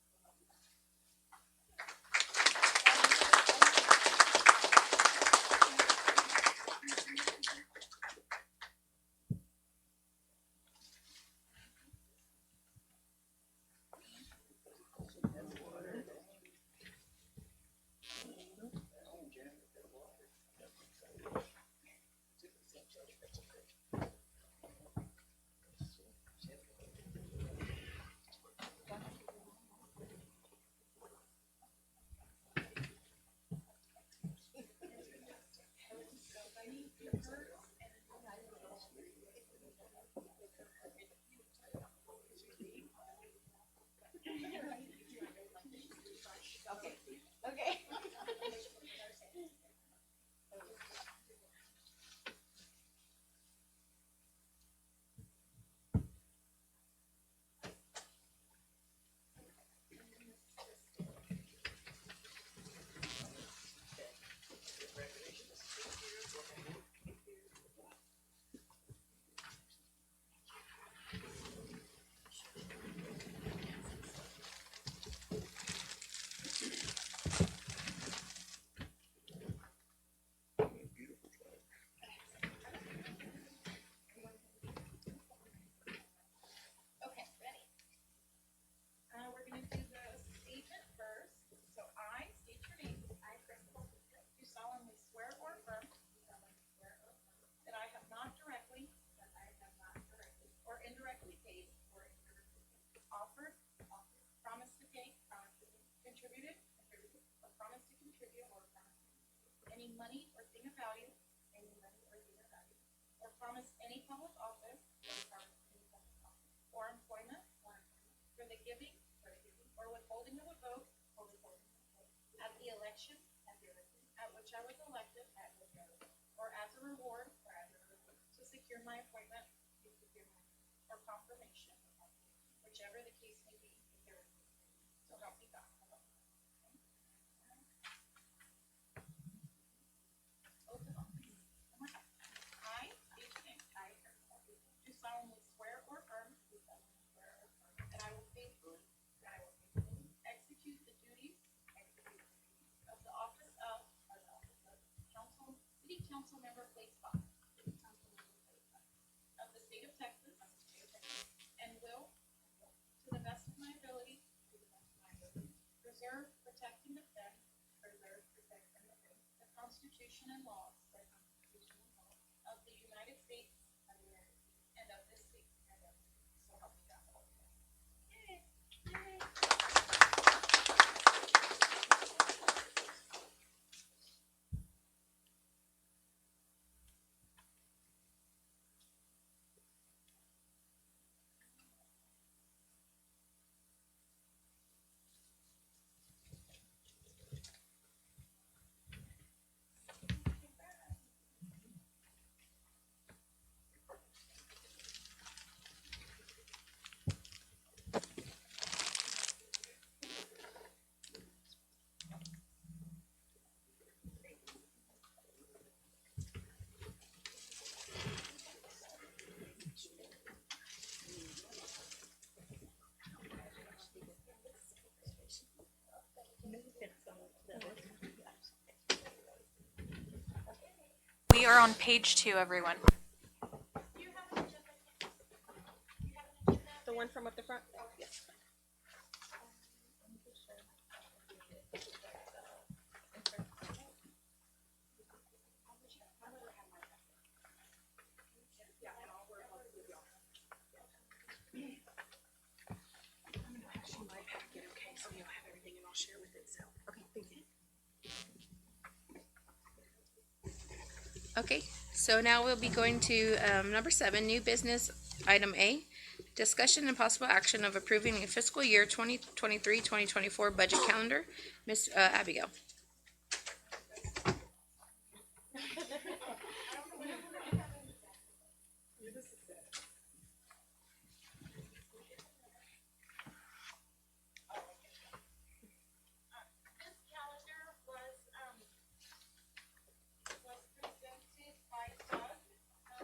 Okay. Okay, ready? We're gonna do the statement first. So I state your name. Do solemnly swear or affirm. That I have not directly. Or indirectly paid. Offered. Promised to pay. Contributed. Or promised to contribute. Any money or thing of value. Or promised any public office. Or employment. For the giving. Or withholding of a vote. At the election. At which I was elected. Or as a reward. To secure my appointment. Or confirmation. Whichever the case may be. So help me God. Oath of office. I state your name. Do solemnly swear or affirm. That I will faithfully. Execute the duties. Of the office of. City Council Member Place 5. Of the state of Texas. And will. To the best of my ability. Preserve, protect, and defend. The Constitution and laws. Of the United States. And of this state. So help me God. We are on page 2, everyone. The one from up the front? Yes. Oh, you'll have everything and I'll share with it, so, okay, thank you. Okay, so now we'll be going to, number 7, new business, item A. Discussion and possible action of approving a fiscal year 2023-2024 budget calendar. Ms. Abigail. This calendar was presented by Doug,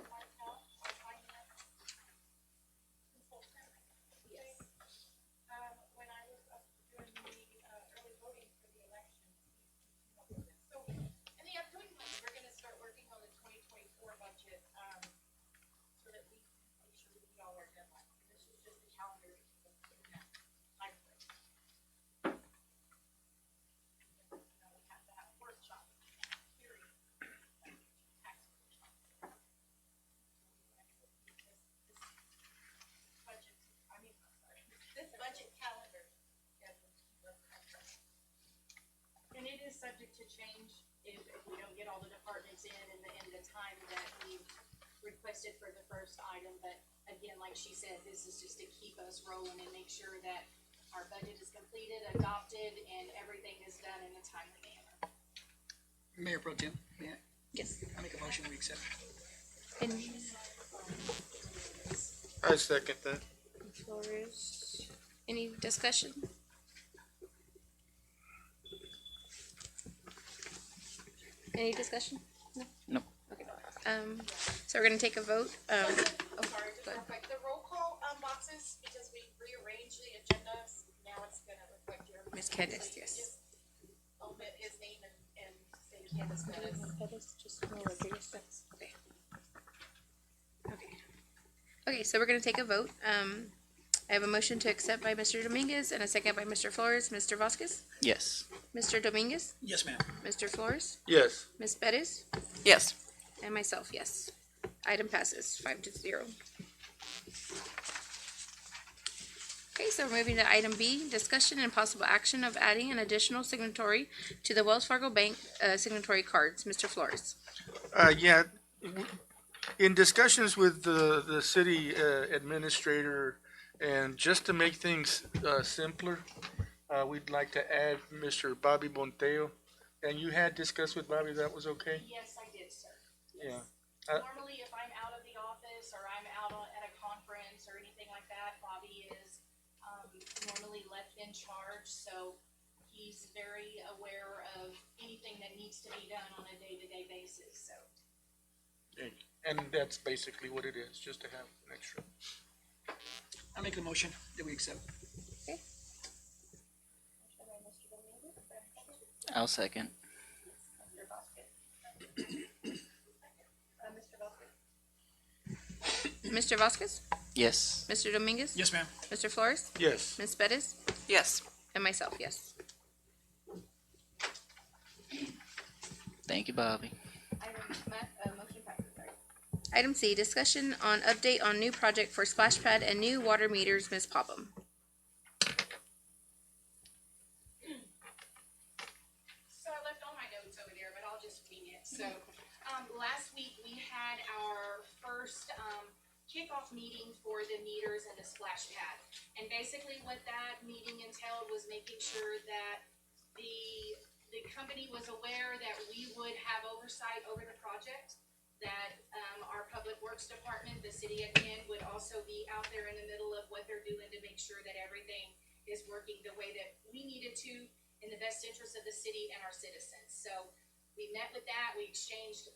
myself, our finance consultant. Yes. When I was up doing the early voting for the election. So, in the upcoming month, we're gonna start working on the 2024 budget, so that we can make sure we meet all our deadlines. This is just the calendar in that timeframe. We have to have a workshop, hearing, tax workshop. Budget, I mean, I'm sorry, this budget calendar. And it is subject to change if we don't get all the departments in the time that we requested for the first item. But again, like she said, this is just to keep us rolling and make sure that our budget is completed, adopted, and everything is done in a timely manner. Mayor Pro Tem, may I? Yes. I make a motion, we accept. I second that. Flores. Any discussion? Any discussion? No? No. Okay. So we're gonna take a vote. Sorry, just real quick, the roll call, boxes, because we rearranged the agendas, now it's gonna reflect your. Ms. Pettis, So you yes. just omit his name and say Candace Pettis. Okay. Okay. Okay, so we're gonna take a vote. I have a motion to accept by Mr. Dominguez and a second by Mr. Flores. Mr. Vasquez? Yes. Mr. Dominguez? Yes, ma'am. Mr. Flores? Yes. Ms. Bettis? Yes. And myself, yes. Item passes 5-0. Okay, so we're moving to item B, discussion and possible action of adding an additional signatory to the Wells Fargo Bank signatory cards. Mr. Flores. Yeah, in discussions with the city administrator, and just to make things simpler, we'd like to add Mr. Bobby Bonteo. And you had discussed with Bobby, that was okay? Yes, I did, sir. Yeah. Normally, if I'm out of the office or I'm out at a conference or anything like that, Bobby is, normally left in charge, so he's very aware of anything that needs to be done on a day-to-day basis, so. And that's basically what it is, just to have an extra. I make a motion that we accept. I'll second. Mr. Vasquez? Yes. Mr. Dominguez? Yes, ma'am. Mr. Flores? Yes. Ms. Bettis? Yes. And myself, yes. Thank you, Bobby. Item C, discussion on update on new project for splash pad and new water meters. Ms. Popham. So I left all my notes over there, but I'll just wing it. So, last week we had our first, kickoff meeting for the meters and the splash pad. And basically what that meeting entailed was making sure that the company was aware that we would have oversight over the project, that, our public works department, the city again, would also be out there in the middle of what they're doing to make sure that everything is working the way that we needed to in the best interest of the city and our citizens. So we met with that, we exchanged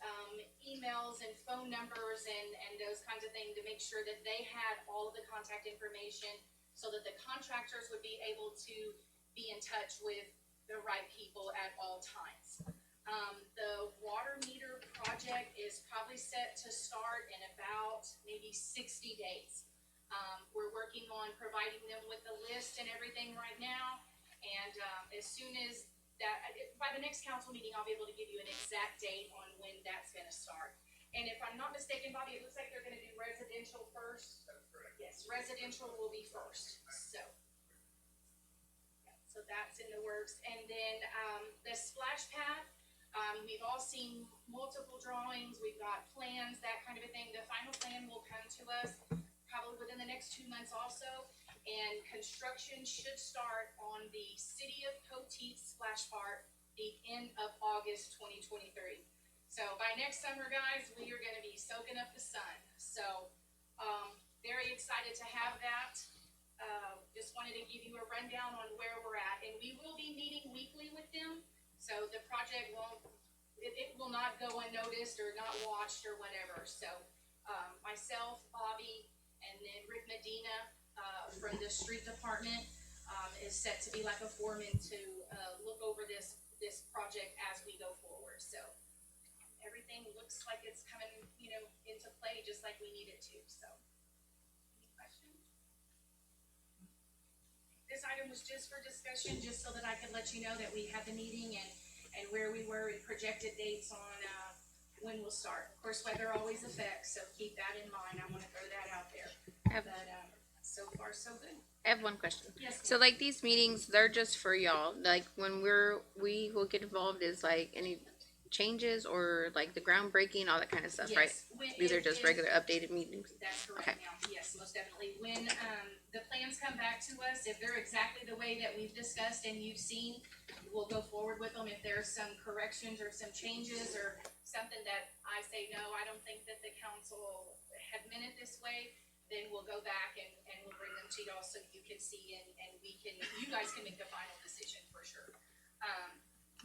emails and phone numbers and those kinds of things to make sure that they had all of the contact information so that the contractors would be able to be in touch with the right people at all times. The water meter project is probably set to start in about maybe 60 days. We're working on providing them with the list and everything right now. And as soon as that, by the next council meeting, I'll be able to give you an exact date on when that's gonna start. And if I'm not mistaken, Bobby, it looks like they're gonna do residential first. That's correct. Yes, residential will be first, so. Yeah, so so that's in the works. And then, the splash pad, we've all seen multiple drawings, we've got plans, that kind of a thing. The final plan will come to us probably within the next 2 months also. And construction should start on the City of Poteet splash park the end of August 2023. So by next summer, guys, we are gonna be soaking up the sun. So, very excited to have that. Just wanted to give you a rundown on where we're at, and we will be meeting weekly with them. So the project won't, it will not go unnoticed or not watched or whatever. So, myself, Bobby, and then Rick Medina, from the street department, is set to be like a foreman to, look over this project as we go forward. So everything looks like it's coming, into play just like we need it to, so. Any questions? This item was just for discussion, just so that I could let you know that we had the meeting and where we were and projected dates on, when we'll start. Of course, weather always affects, so keep that in mind. I wanna throw that out there. But, so far, so good. I have one question. Yes, So like these meetings, they're just for y'all. Like when we will get involved is like any changes or like the groundbreaking, all that kind of stuff, right? Yes, when- These are if- just if- regular updated meetings. That's correct Okay. now, yes, most definitely. When, the plans come back to us, if they're exactly the way that we've discussed and you've seen, we'll go forward with them. If there's some corrections or some changes or something that I say, no, I don't think that the council had meant it this way, then we'll go back and we'll bring them to y'all so you can see and you guys can make the final decision for sure.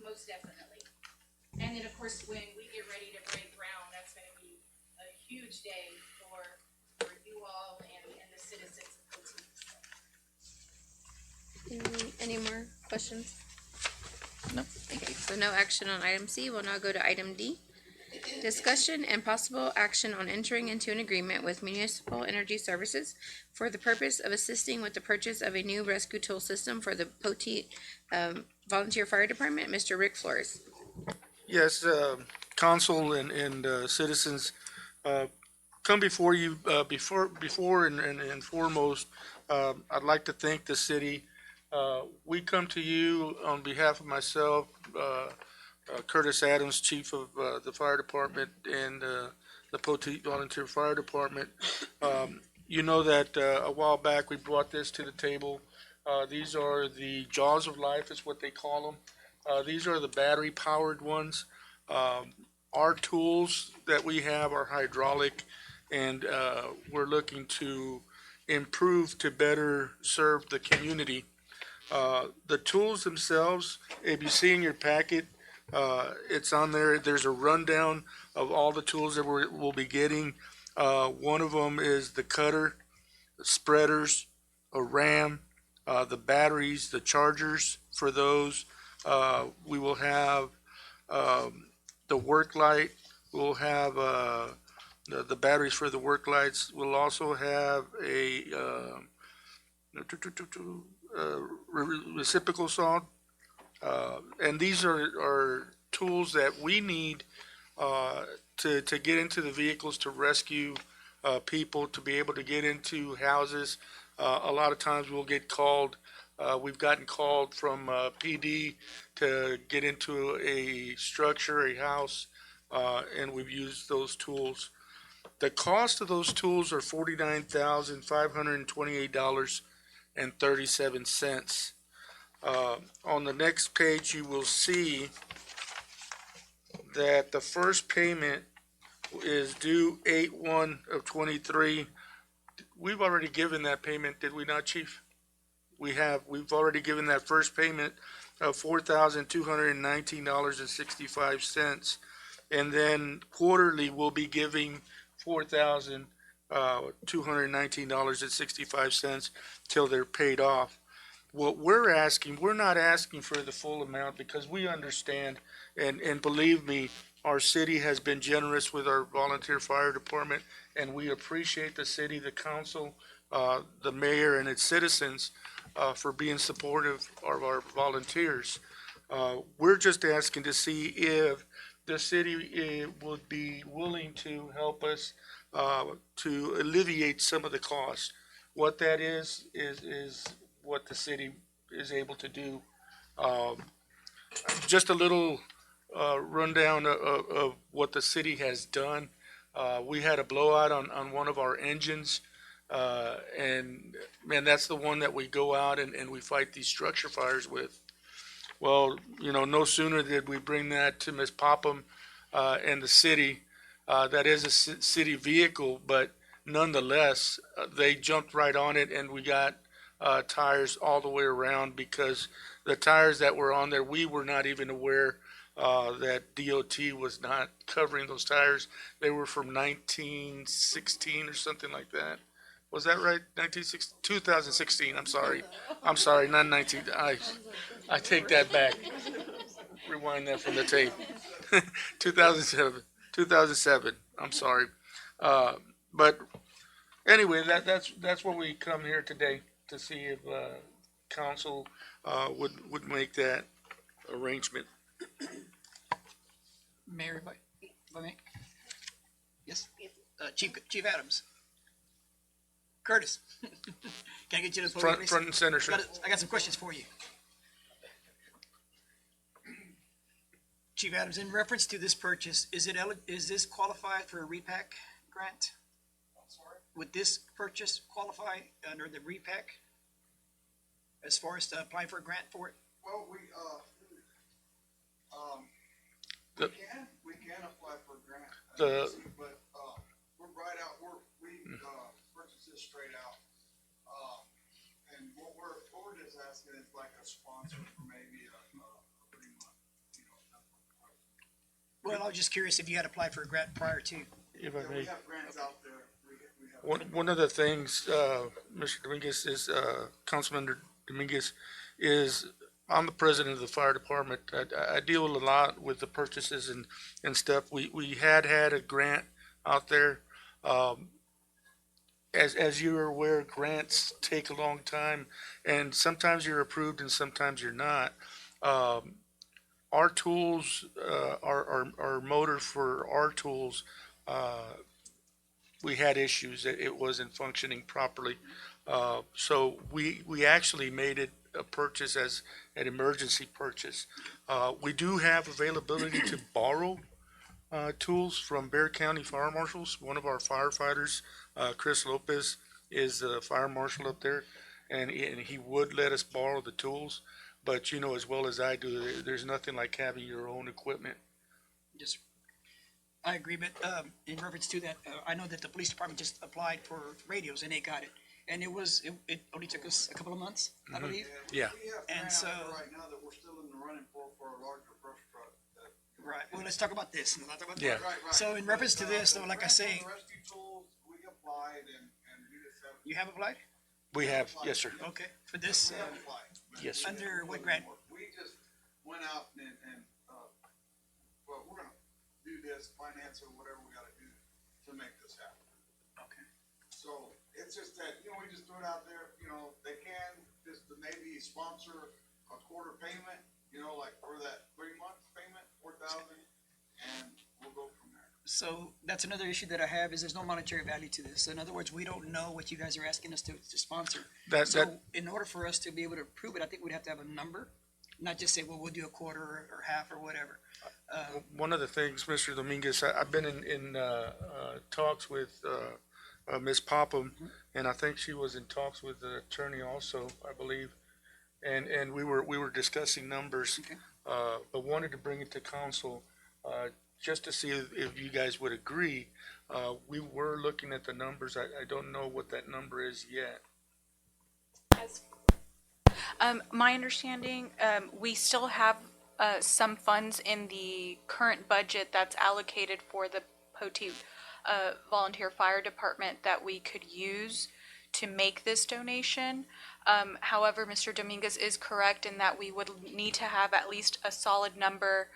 Most definitely. And then, of course, when we get ready to break ground, that's gonna be a huge day for you all and the citizens of Poteet. Any more questions? No. Okay, so no action on item C. We'll now go to item D. Discussion and possible action on entering into an agreement with Municipal Energy Services for the purpose of assisting with the purchase of a new rescue tool system for the Poteet Volunteer Fire Department. Mr. Rick Flores. Yes, council and citizens, come before you, before and foremost, I'd like to thank the city. We come to you on behalf of myself, Curtis Adams, Chief of the Fire Department, and the Poteet Volunteer Fire Department. You know that a while back we brought this to the table. These are the Jaws of Life, is what they call them. These are the battery-powered ones. Our tools that we have are hydraulic, and we're looking to improve to better serve the community. The tools themselves, if you see in your packet, it's on there. There's a rundown of all the tools that we'll be getting. One of them is the cutter, the spreaders, a ram, the batteries, the chargers for those. We will have the work light. We'll have the batteries for the work lights. We'll also have a reciprocal saw. And these are tools that we need to get into the vehicles to rescue people, to be able to get into houses. A lot of times we'll get called. We've gotten called from PD to get into a structure, a house, and we've used those tools. The cost of those tools are $49,528.37. On the next page, you will see that the first payment is due 8/1 of 23. We've already given that payment, did we not, Chief? We've already given that first payment of $4,219.65. And then quarterly, we'll be giving $4,219.65 till they're paid off. What we're asking, we're not asking for the full amount because we understand, and believe me, our city has been generous with our volunteer fire department, and we appreciate the city, the council, the mayor, and its citizens for being supportive of our volunteers. We're just asking to see if the city would be willing to help us to alleviate some of the costs. What that is what the city is able to do. Um, just a little rundown of what the city has done. We had a blowout on one of our engines, and man, that's the one that we go out and we fight these structure fires with. Well, no sooner did we bring that to Ms. Popham and the city. That is a city vehicle, but nonetheless, they jumped right on it, and we got tires all the way around because the tires that were on there, we were not even aware that DOT was not covering those tires. They were from 1916 or something like that. Was that right? 2016. I'm sorry, not 19. I take that back. Rewind that from the tape. 2007. 2007. I'm sorry. But anyway, that's what we come here today to see if council would make that arrangement. Mayor, if I may? Yes? Chief Adams. Curtis. Can I get you to the podium, please? Front and center, sir. I got some questions for you. Chief Adams, in reference to this purchase, is this qualified for a repack grant? I'm sorry? Would this purchase qualify under the repack? As far as applying for a grant for it? Well, we can apply for a grant. But, we're right out, we purchased this straight out. And what we're just asking is like a sponsor for maybe a 3-month, Well, I was just curious if you had applied for a grant prior to. If I Yeah, may. we have grants out there. We have. One of the things, Mr. Dominguez is, Councilman Dominguez, is I'm the president of the fire department. I deal a lot with the purchases and stuff. We had a grant out there. As you're aware, grants take a long time, and sometimes you're approved and sometimes you're not. Our tools, our motor for our tools, we had issues. It wasn't functioning properly. So we actually made it a purchase as an emergency purchase. We do have availability to borrow tools from Bexar County Fire Marshals. One of our firefighters, Chris Lopez, is the fire marshal up there, and he would let us borrow the tools. But you know as well as I do, there's nothing like having your own equipment. Just, I agree, but in reference to that, I know that the police department just applied for radios and they got it. And it only took us a couple of months, I believe. Yeah. We have And grants so- out there right now that we're still in the running for a larger brush truck. Right, well, let's talk about this. Let's talk about Yeah. that. So in reference to this, though, like I say, The rescue tools, we applied and we just have. you have applied? We have, yes, sir. Okay, for this, We have applied. Yes, sir. under what grant? We just went out and, well, we're gonna do this, finance or whatever we gotta do to make this happen. Okay. So it's just that, we just threw it out there, they can just maybe sponsor a quarter payment, like for that 3 month payment, 4,000, and we'll go from there. So that's another issue that I have, is there's no monetary value to this. In other words, we don't know what you guys are asking us to sponsor. So in order for us to be able to approve it, I think we'd have to have a number, not just say, well, we'll do a quarter or half or whatever. One of the things, Mr. Dominguez, I've been in talks with Ms. Popham, and I think she was in talks with the attorney also, I believe. And we were discussing numbers, but wanted to bring it to council just to see if you guys would agree. We were looking at the numbers. I don't know what that number is yet. My understanding, we still have some funds in the current budget that's allocated for the Poti Volunteer Fire Department that we could use to make this donation. However, Mr. Dominguez is correct in that we would need to have at least a solid number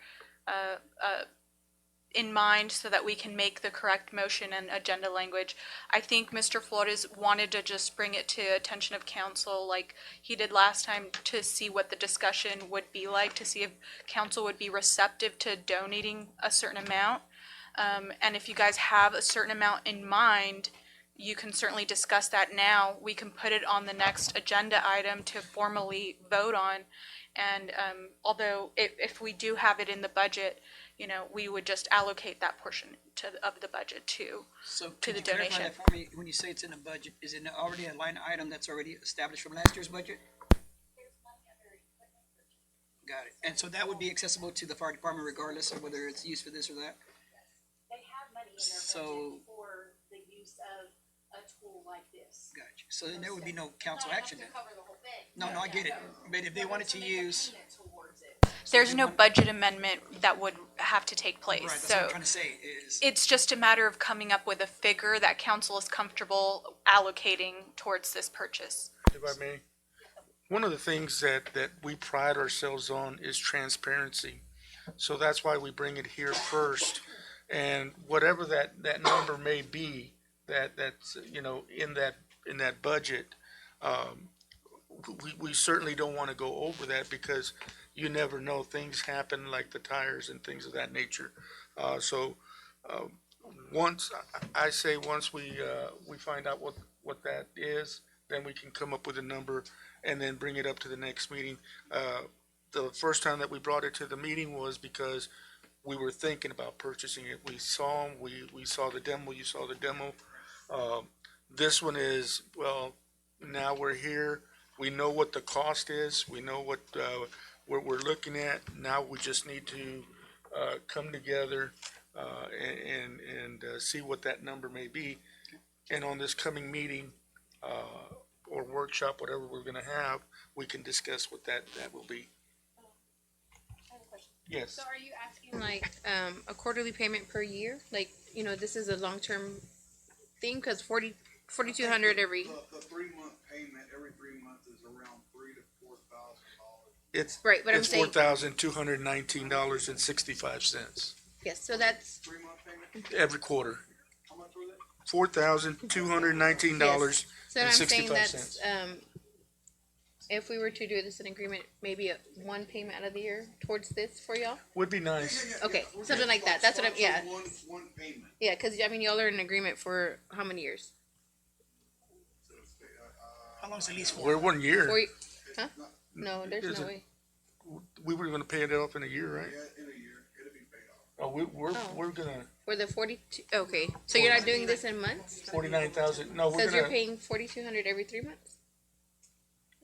in mind so that we can make the correct motion and agenda language. I think Mr. Flores wanted to just bring it to attention of council like he did last time to see what the discussion would be like, to see if council would be receptive to donating a certain amount. And if you guys have a certain amount in mind, you can certainly discuss that now. We can put it on the next agenda item to formally vote on. And although if we do have it in the budget, you know, we would just allocate that portion of the budget to So the could you clarify donation. that for me? When you say it's in the budget, is it already a line item that's already established from last year's budget? Got it. And so that would be accessible to the fire department regardless of whether it's used for this or that? They have money in their So- budget for the use of a tool like this. Gotcha. So then there would be no council Not enough action to then? cover the whole thing. No, I get it. But if they wanted to use, There's no budget amendment that would have to take place. right, that's what I'm So trying to say is, it's just a matter of coming up with a figure that council is comfortable allocating towards this purchase. If I may, one of the things that we pride ourselves on is transparency. So that's why we bring it here first. And whatever that number may be, that's, you know, in that budget, we certainly don't want to go over that because you never know, things happen like the tires and things of that nature. Once we find out what that is, then we can come up with a number and then bring it up to the next meeting. The first time that we brought it to the meeting was because we were thinking about purchasing it. We saw them, we saw the demo, you saw the demo. This one is, well, now we're here. We know what the cost is. We know what we're looking at. Now we just need to come together and see what that number may be. And on this coming meeting or workshop, whatever we're going to have, we can discuss what that will be. Yes. So are you asking like a quarterly payment per year? Like, you know, this is a long-term thing because 4,200 every. The 3-month payment every 3 months is around $3,000 to $4,000. It's Right, but I'm it's saying- $4,219.65 Yes, so that's 3-month payment? every quarter. How much was it? $4,219 so and I'm saying 65 that's cents. if we were to do this in agreement, maybe one payment out of the year towards this for y'all. Would be nice. Okay, something like that. That's what I'm. Yeah, One payment. yeah. Because I mean, y'all are in agreement for how many years? how long is the lease for? We're 1 year. Huh? No, there's Is no it- way. We were going to pay it off in a year, right? Yeah, in a year, it'll be paid off. Oh, we're Oh. we're gonna For the 42. Okay, so you're not doing this in months. 49,000. No, Says you're paying 4,200 every 3 months.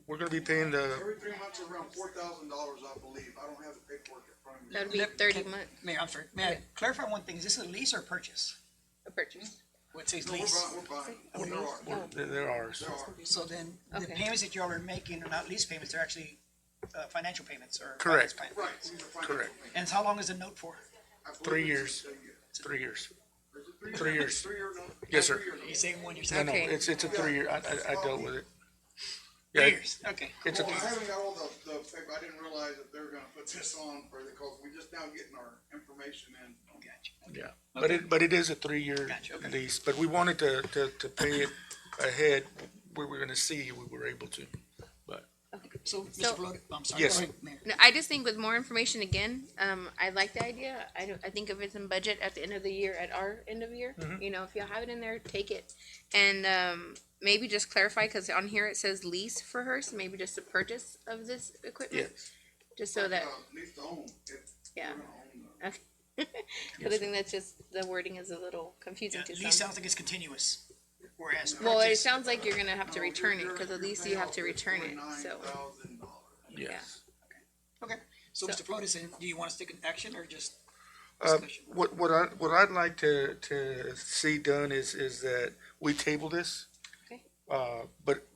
we're gonna be paying the Every 3 months is around $4,000, I believe. I don't have the paperwork in front of me. That would be Let- 30 can- months. Mayor, I'm sorry. May I clarify one thing? Is this a lease or purchase? A purchase. What says No, lease? we're buying. There are. there are. There are. So then the Okay. payments that y'all are making are not lease payments, they're actually financial payments or. Correct. finance payments. Right, these are financial Correct. payments. And how long is the note for? I believe 3 it's years. a year. 3 years. Is it 3 years. 3-year note? Yes, sir. 3-year note. You say 1 year, No, no, Okay. it's a 3 year. I dealt with it. 3 Yeah, years, okay. it's a Well, I haven't got all the paper, I didn't realize that they were gonna put this on for the, cause we're just now getting our information in. Gotcha. yeah. But it is a 3-year Gotcha, okay. lease. But we wanted to pay it ahead. We were gonna see if we were able to. So, So- Mr. Floyd, I'm sorry. Yes. Go ahead, Mayor. No, I just think with more information again, I like the idea. I think if it's in budget at the end of the year, at our end of year, you know, if y'all have it in there, take it. And maybe just clarify, because on here it says lease for her, so maybe just a purchase of this equipment. Yes. Just so that, Lease to own. yeah. We're gonna own the- Because I think that's just, the wording is a little confusing Yeah, to lease some. sounds like it's continuous, whereas Well, it purchase, sounds like you're gonna have to return it, You're- because at you're least you paying have off to return it, so. $49,000. Yes. okay. So, Mr. Flores, do you want us to take an action or just Uh, discussion? what I'd like to see done is that we table this. Okay. But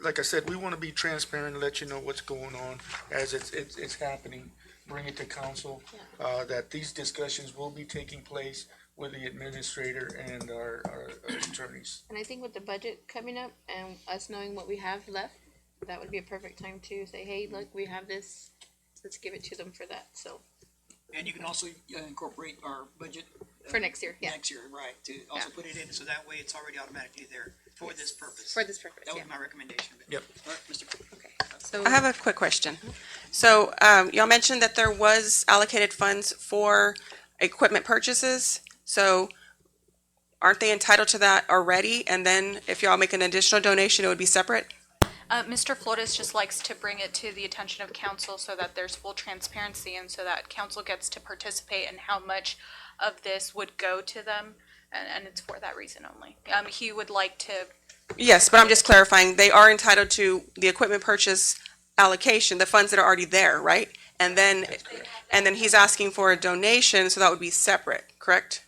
like I said, we want to be transparent and let you know what's going on as it's happening. Bring it to council, that these discussions will be taking place with the administrator and our attorneys. And I think with the budget coming up and us knowing what we have left, that would be a perfect time to say, hey, look, we have this, let's give it to them for that, so, And you can also incorporate our budget. for next year, yeah, Next year, right, to also Yeah. put it in, so that way it's already automatically there for this purpose. for this purpose, That yeah. was my recommendation. Yep. All right, Mr. Okay, so. I have a quick question. So, y'all mentioned that there was allocated funds for equipment purchases. So aren't they entitled to that already? And then if y'all make an additional donation, it would be separate? Mr. Flores just likes to bring it to the attention of council so that there's full transparency and so that council gets to participate in how much of this would go to them. And it's for that reason only. He would like to, Yes, but I'm just clarifying, they are entitled to the equipment purchase allocation, the funds that are already there, right? And then he's asking for a donation, so that would be separate, correct?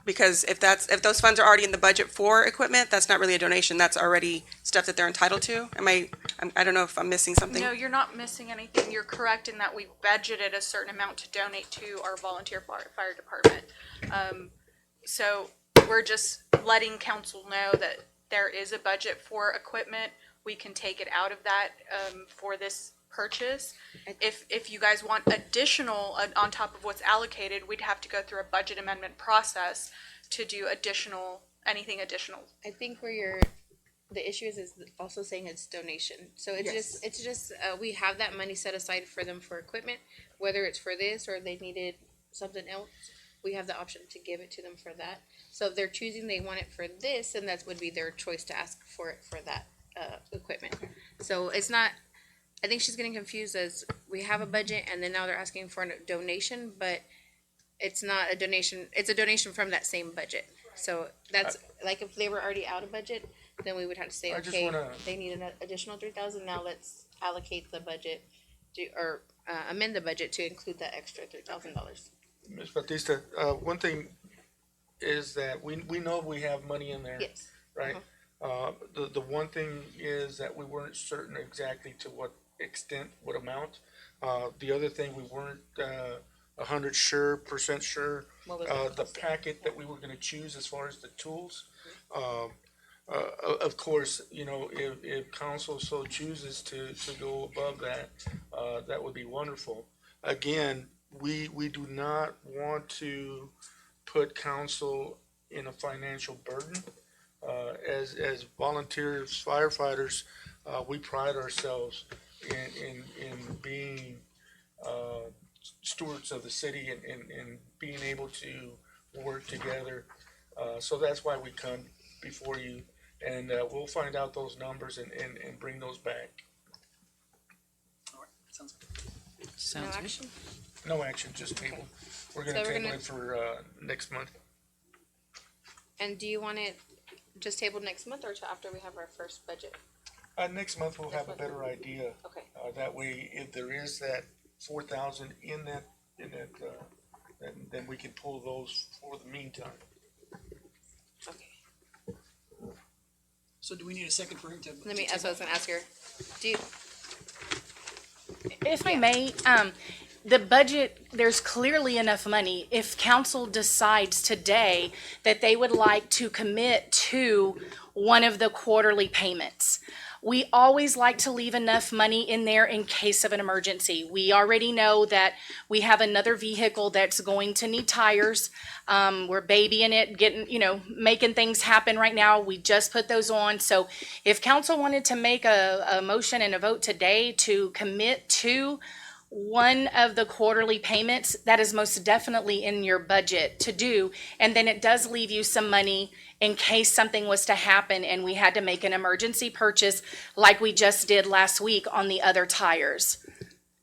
Because if those funds are already in the budget for equipment, that's not really a donation, that's already stuff that they're entitled to? I don't know if I'm missing something. no, you're not missing anything. You're correct in that we budgeted a certain amount to donate to our volunteer fire department. So we're just letting council know that there is a budget for equipment. We can take it out of that for this purchase. If you guys want additional on top of what's allocated, we'd have to go through a budget amendment process to do anything additional. I think the issue is also saying it's donation. So it's just we have that money set aside for them for equipment, whether it's for this or they needed something else. We have the option to give it to them for that. So if they're choosing they want it for this, then that would be their choice to ask for it for that equipment. So it's not, I think she's getting confused as we have a budget and then now they're asking for a donation, but it's not a donation, it's a donation from that same budget. So that's, like if they were already out of budget, then we would have to say, okay, they need an additional 3,000, now let's allocate the budget or amend the budget to include that extra $3,000. Ms. Batista, one thing is that we know we have money in there. Yes. Right? The one thing is that we weren't certain exactly to what extent, what amount. The other thing, we weren't 100% sure. The packet that we were gonna choose as far as the tools. Of course, you know, if council so chooses to go above that, that would be wonderful. Again, we do not want to put council in a financial burden. As volunteers, firefighters, we pride ourselves in being stewards of the city and being able to work together. So that's why we come before you, and we'll find out those numbers and bring those back. All right, sounds good. Sounds No good. action? No action, just table. We're gonna So we're table gonna- it for next month. And do you want it just tabled next month or till after we have our first budget? Next month we'll have a better idea. Okay. That way, if there is that 4,000 in that, then we can pull those for the meantime. Okay. So do we need a second for him to? Let me, that's what I was gonna ask her. Do you, If I may, the budget, there's clearly enough money. If council decides today that they would like to commit to one of the quarterly payments, we always like to leave enough money in there in case of an emergency. We already know that we have another vehicle that's going to need tires. We're babying it, making things happen right now. We just put those on. So if council wanted to make a motion and a vote today to commit to one of the quarterly payments, that is most definitely in your budget to do. And then it does leave you some money in case something was to happen and we had to make an emergency purchase like we just did last week on the other tires.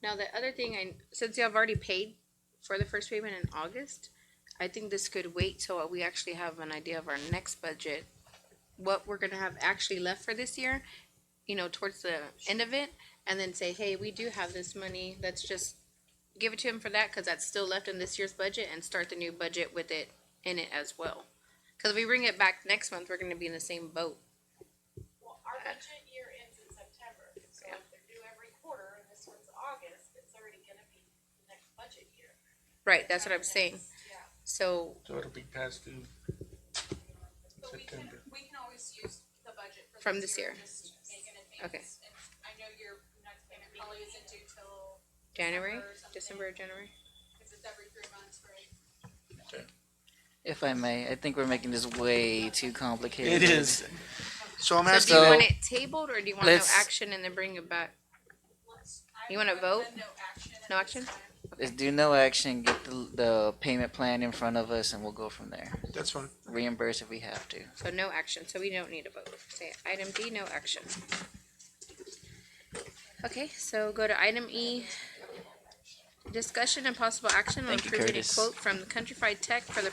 now the other thing, since you have already paid for the first payment in August, I think this could wait till we actually have an idea of our next budget, what we're gonna have actually left for this year, towards the end of it, and then say, hey, we do have this money, let's just give it to him for that, cause that's still left in this year's budget, and start the new budget with it in it as well. Cause if we bring it back next month, we're gonna be in the same boat. Well, our budget year ends in September, so if they're due every quarter and this one's August, it's already gonna be the next budget year. Right, that's what I'm saying. Yeah. So it'll be past due But September. we can always use the budget From this year. Just make an advance. Okay. And I know your next payment probably isn't due till January, December or something, December or January? Cause it's every 3 months, right? If I may, I think we're making this way too complicated. It is. So I'm So do asking, you want it tabled or do you want no Let's- action and then bring it back? You wanna vote? No action. No action? Let's do no action, get the payment plan in front of us, and we'll go from there. That's fine. Reimburse if we have to. So no action, so we don't need a vote. Say item D, no action. Okay, so go to item E. Discussion and possible action on Thank you, approving a Curtis. quote from the Countrified Tech for the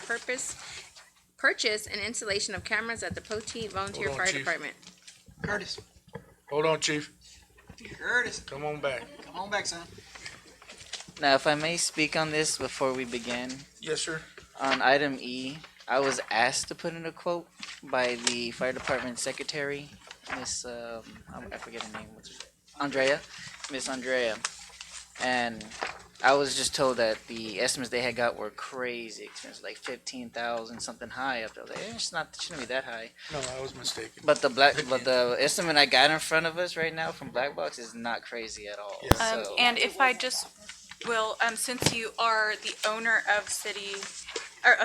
purchase and installation of cameras at the Poteet Volunteer Hold on, Fire Chief. Department. Curtis, Hold on, chief. Curtis, Come on back. come on back, son. Now, if I may speak on this before we begin, Yes, sir. on item E, I was asked to put in a quote by the fire department secretary, Miss I forget her name. What's her name? Andrea, Miss Andrea, and I was just told that the estimates they had got were crazy expensive, like 15,000 something high up there. Like, it's not, shouldn't be that high. No, I was mistaken. But the estimate I got in front of us right now from Black Box is not crazy at all. Yeah. So, And if I just will, since you are the owner of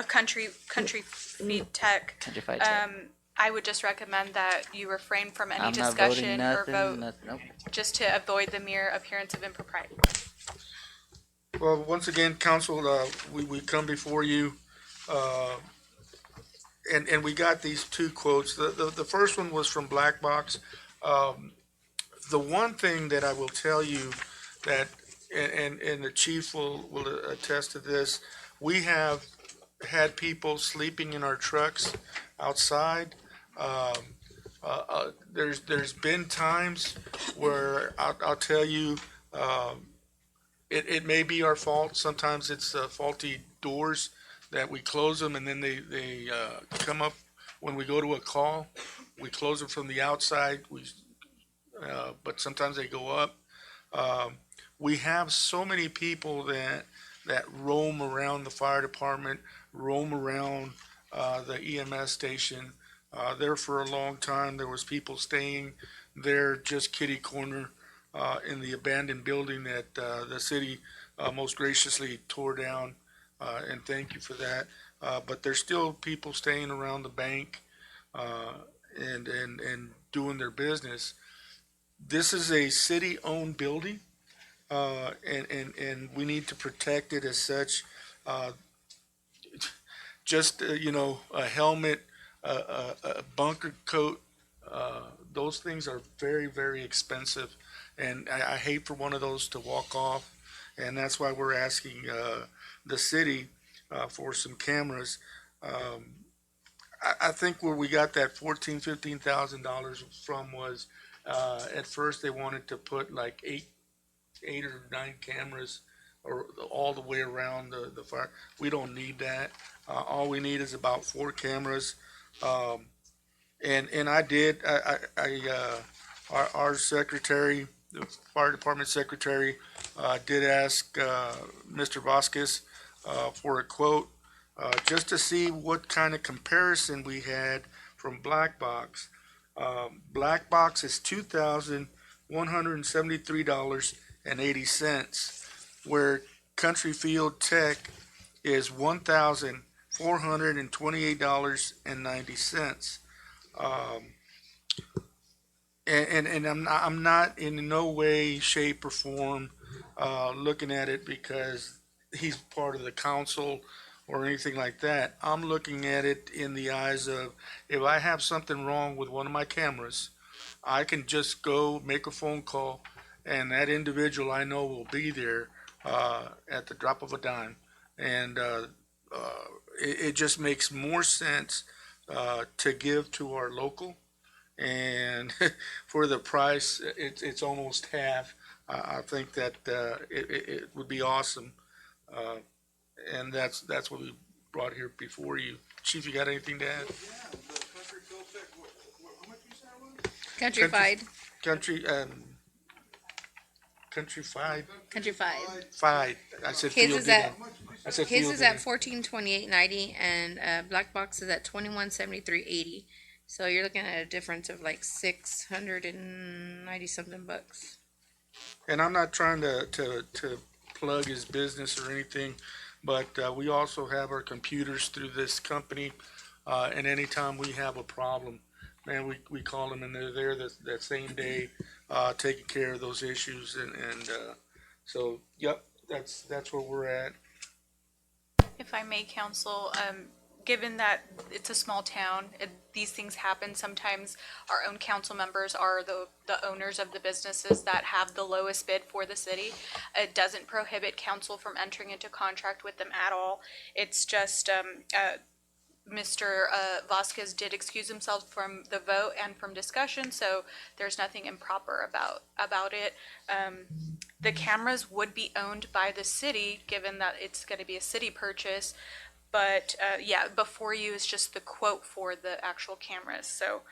Country Feed Tech, Countrified Tech. I would just recommend that you refrain from any I'm not voting discussion or nothing. vote, Nope. just to avoid the mere appearance of impropriety. Well, once again, council, we come before you, and we got these two quotes. The first one was from Black Box. The one thing that I will tell you that, and the chief will attest to this, we have had people sleeping in our trucks outside. There's been times where I'll tell you, it may be our fault. Sometimes it's faulty doors that we close them and then they come up when we go to a call. We close them from the outside. But sometimes they go up. We have so many people that roam around the fire department, roam around the EMS station. There for a long time, there was people staying there just kitty corner in the abandoned building that the city most graciously tore down, and thank you for that. But there's still people staying around the bank and doing their business. This is a city-owned building, and we need to protect it as such. Just a helmet, a bunker coat, those things are very, very expensive. And I hate for one of those to walk off, and that's why we're asking the city for some cameras. I think where we got that $15,000 from was at first they wanted to put like eight or nine cameras or all the way around the fire. We don't need that. All we need is about 4 cameras. And our secretary, the fire department secretary, did ask Mr. Vasquez for a quote just to see what kind of comparison we had from Black Box. Black Box is $2,173.80, where Country Field Tech is $1,428.90. And I'm not in no way, shape, or form looking at it because he's part of the council or anything like that. I'm looking at it in the eyes of, if I have something wrong with one of my cameras, I can just go make a phone call, and that individual I know will be there at the drop of a dime. And it just makes more sense to give to our local. And for the price, it's almost half. I think that it would be awesome, and that's what we brought here before you. Chief, you got anything to add? Countrified. Countrified. Countrified. I said His field is at dinner. I said his field is dinner. at $1428.90, and Black Box is at $2173.80. So you're looking at a difference of like $690 something bucks. And I'm not trying to plug his business or anything, but we also have our computers through this company, and anytime we have a problem, man, we call them and they're there that same day, taking care of those issues. And so, yep, that's where we're at. If I may, counsel, given that it's a small town, these things happen. Sometimes our own council members are the owners of the businesses that have the lowest bid for the city. It doesn't prohibit council from entering into contract with them at all. It's just, Mr. Vasquez did excuse himself from the vote and from discussion, so there's nothing improper about it. The cameras would be owned by the city, given that it's gonna be a city purchase. But, yeah, before you is just the quote for the actual cameras. So,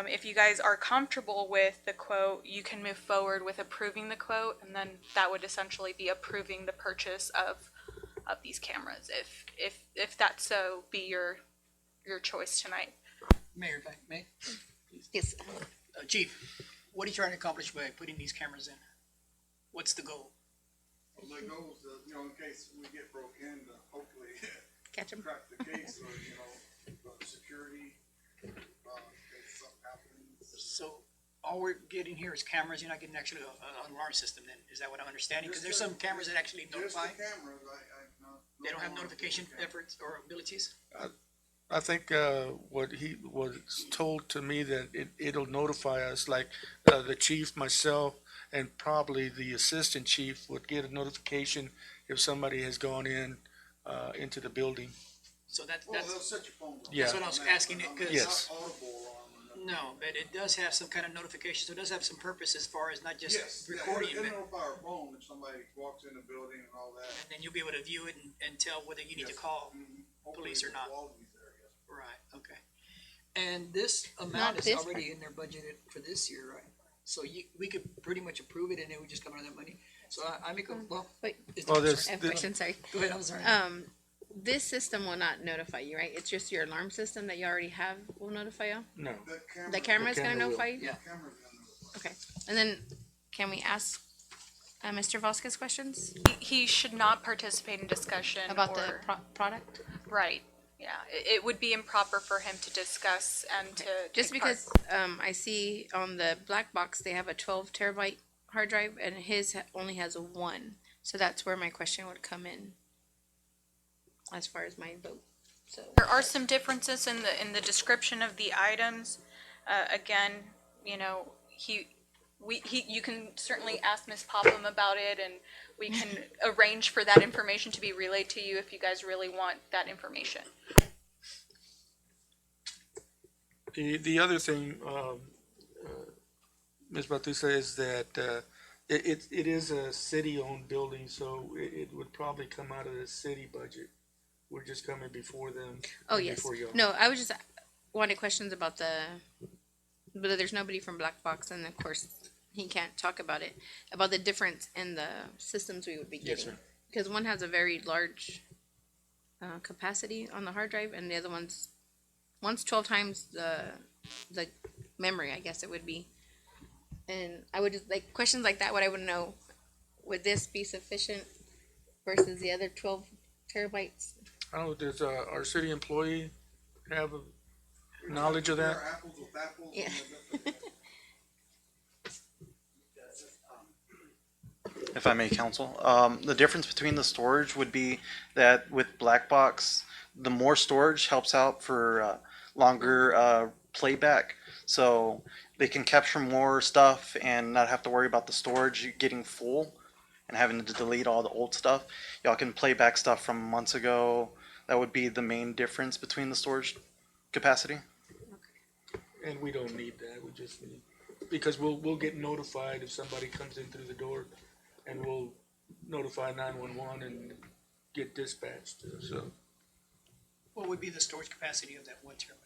if you guys are comfortable with the quote, you can move forward with approving the quote, and then that would essentially be approving the purchase of these cameras, if that so be your choice tonight. Mayor, if I may? Yes. Chief, what are you trying to accomplish by putting these cameras in? What's the goal? Well, the goal is, you know, in case we get broke in, hopefully Catch 'em. crack the case, or, you know, security, in case something happens. So all we're getting here is cameras, you're not getting actually an alarm system then, is that what I'm understanding? Because there's some cameras that actually Just notify, the cameras, they don't have notification efforts or abilities? I think what he was told to me that it'll notify us, like the chief, myself, and probably the assistant chief would get a notification if somebody has gone into the building. So Well, they'll set your phone. Yeah. That's what I was asking, because. Yes. Not audible alarm or nothing. No, but it does have some kind of notification, so it does have some purpose as far as not Yes, just yeah, recording, it'll but, notify our phone if somebody walks in the building and all that. and then you'll be able to view it and tell whether you need to Yes. call Hopefully police or the not. quality's there, yes. Right, okay. And this Not amount is this already in their budgeted for this year, right? So we could pretty much approve it and then we just come out of that money. So I make a, well. Wait. is Oh, there- there's- I have a question, sorry. Go ahead, I'm sorry. This system will not notify you, right? It's just your alarm system that you already have will notify you? No. The camera's gonna camera will. notify you? Yeah. Camera's gonna notify. Okay, and then, can we ask, Mr. Vasquez questions He should not participate in discussion about the or, product? right, yeah. It would be improper for him to discuss and to Just take part. because, I see on the black box, they have a 12 terabyte hard drive and his only has a 1. So that's where my question would come in. As far as my vote, so. There are some differences in the description of the items. Again, you know, you can certainly ask Ms. Popham about it, and we can arrange for that information to be relayed to you if you guys really want that information. The other thing, Ms. Batista, is that it is a city-owned building, so it would probably come out of the city budget. We're just coming before them. Oh, and yes. before y'all. No, I was just wanted questions about but there's nobody from Black Box, and of course, he can't talk about it, about the difference in the systems we would be Yes, getting. sir. Because one has a very large capacity on the hard drive, and the other one's 12 times the memory, I guess it would be. And I would just, like, questions like that, what I would know, would this be sufficient versus the other 12 terabytes? I don't know, does our city employee have knowledge of that? Compare apples with apples. Yeah. If I may, counsel, the difference between the storage would be that with Black Box, the more storage helps out for longer playback. So they can capture more stuff and not have to worry about the storage getting full and having to delete all the old stuff. Y'all can play back stuff from months ago. That would be the main difference between the storage capacity. And we don't need that, we just need, because we'll get notified if somebody comes in through the door, and we'll notify 911 and get dispatched, so. What would be the storage capacity of that 1 terabyte?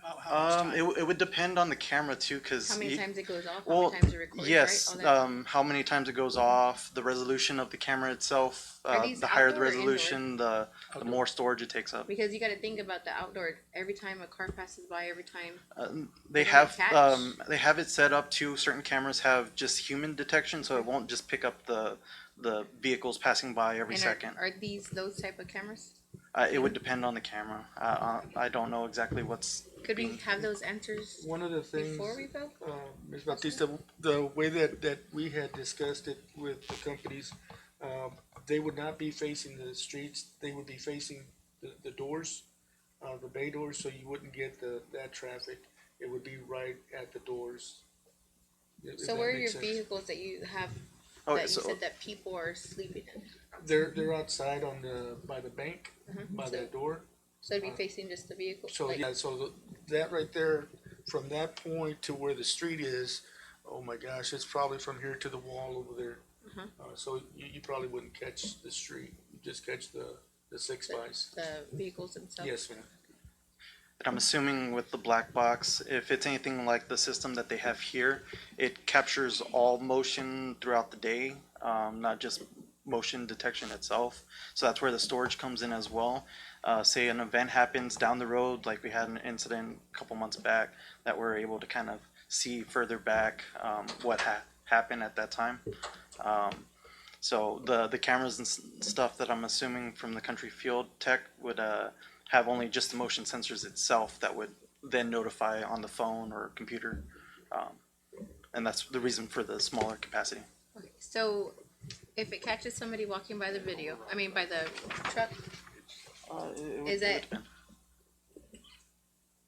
How much time? It would depend on the camera too, because How many times it goes off, how well, many times it records, yes, right? All that. how many times it goes off, the resolution of the camera itself, Are these the higher the outdoor or resolution, the more storage it takes up. Because you gotta think about the outdoor, every time a car passes by, every time. They They're gonna have they have it set up to certain cameras have just human detection, so it won't just pick up the vehicles passing by every And second. Are these those type of cameras? It would depend on the camera. I don't know exactly what's. Could we have those answers One of the things, before we vote? Ms. Bautista, the way that we had discussed it with the companies, They would not be facing the streets, they would be facing the doors, the bay doors, so you wouldn't get that traffic. It would be right at the doors. If So that where are your makes sense. vehicles that you have, Oh, that you so- said that people are sleeping in? They're outside on by the bank, by So- that door. So it'd be facing just the vehicle? So like- yeah, so that right there, from that point to where the street is, oh my gosh, it's probably from here to the wall over there. Uh-huh. So you probably wouldn't catch the street, you just catch the six bys. The vehicles themselves? Yes, ma'am. And I'm assuming with the black box, if it's anything like the system that they have here, it captures all motion throughout the day, not just motion detection itself. So that's where the storage comes in as well. Say an event happens down the road, like we had an incident a couple months back, that we're able to kind of see further back what happened at that time. So the cameras and stuff that I'm assuming from the Country Field Tech would have only just the motion sensors itself that would then notify on the phone or computer. And that's the reason for the smaller capacity. Okay, so if it catches somebody walking by the by the truck, is it,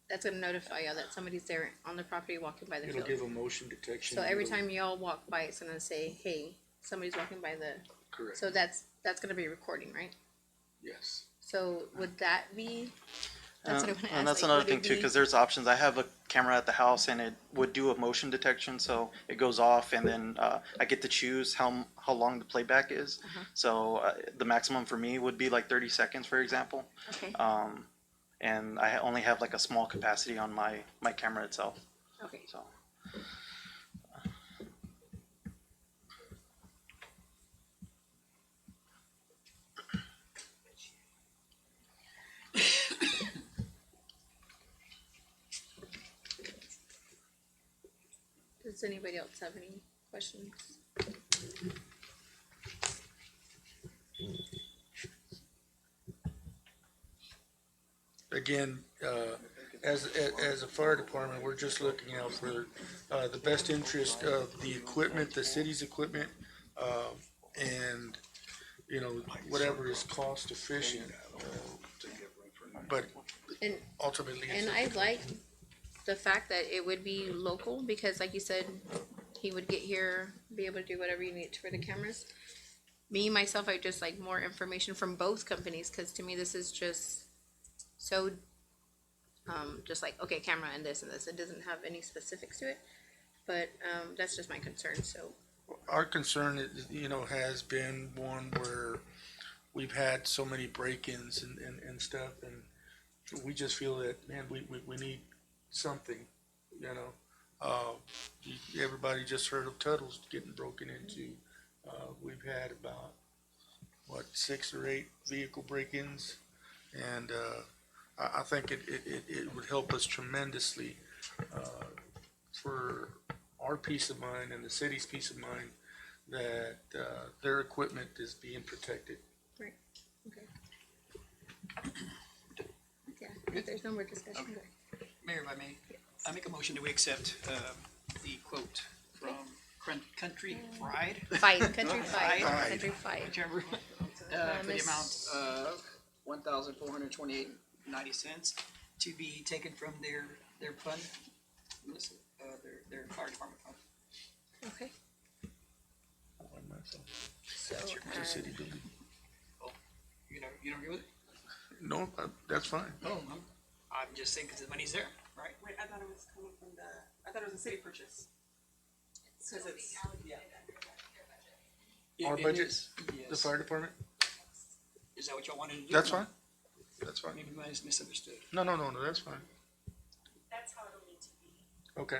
that's gonna notify y'all that somebody's there on the property walking by the It'll field? give a motion detection. So every It'll- time y'all walk by, it's gonna say, hey, somebody's walking by the, Correct. so that's gonna be recording, right? Yes. So would that be, that's what I wanna ask. And that's like, another would thing it too, be- because there's options. I have a camera at the house and it would do a motion detection, so it goes off and then I get to choose how long the playback is. Uh-huh. So the maximum for me would be like 30 seconds, for example. Okay. And I only have like a small capacity on my camera itself. Okay. So. Does anybody else have any questions? Again, as a fire department, we're just looking out for the best interest of the equipment, the city's equipment, and, you know, whatever is cost efficient. But And, ultimately, it's and I like the fact that it would be local, because like you said, he would get here, be able to do whatever you need for the cameras. Me, myself, I just like more information from both companies, cause to me, this is just so, just like, okay, camera and this, it doesn't have any specifics to it. But, that's just my concern, so. our concern is, you know, has been one where we've had so many break-ins and stuff, and we just feel that, man, we need something, you know. Everybody just heard of Tuttle's getting broken into. We've had about, 6 or 8 vehicle break-ins, and I think it would help us tremendously for our peace of mind and the city's peace of mind that their equipment is being protected. Right, okay. Yeah, if there's no more discussion, go ahead. Mayor, if I may, I make a motion that we accept the quote from Country Fried. Fight, Country Fight, Fried. Country Fight. Whichever. For the amount of $1,428.90 to be taken from their fund, their fire department fund. Okay. So, The city building. You don't agree with it? No, that's fine. Oh, I'm just saying because the money's there, right? Wait, I thought it was coming from I thought it was a city purchase. Cause it's, Our It budget, is, the yes. fire department? Is that what y'all wanted to do? That's fine. That's fine. Maybe I just misunderstood. No, that's fine. That's how it'll need to be. Okay.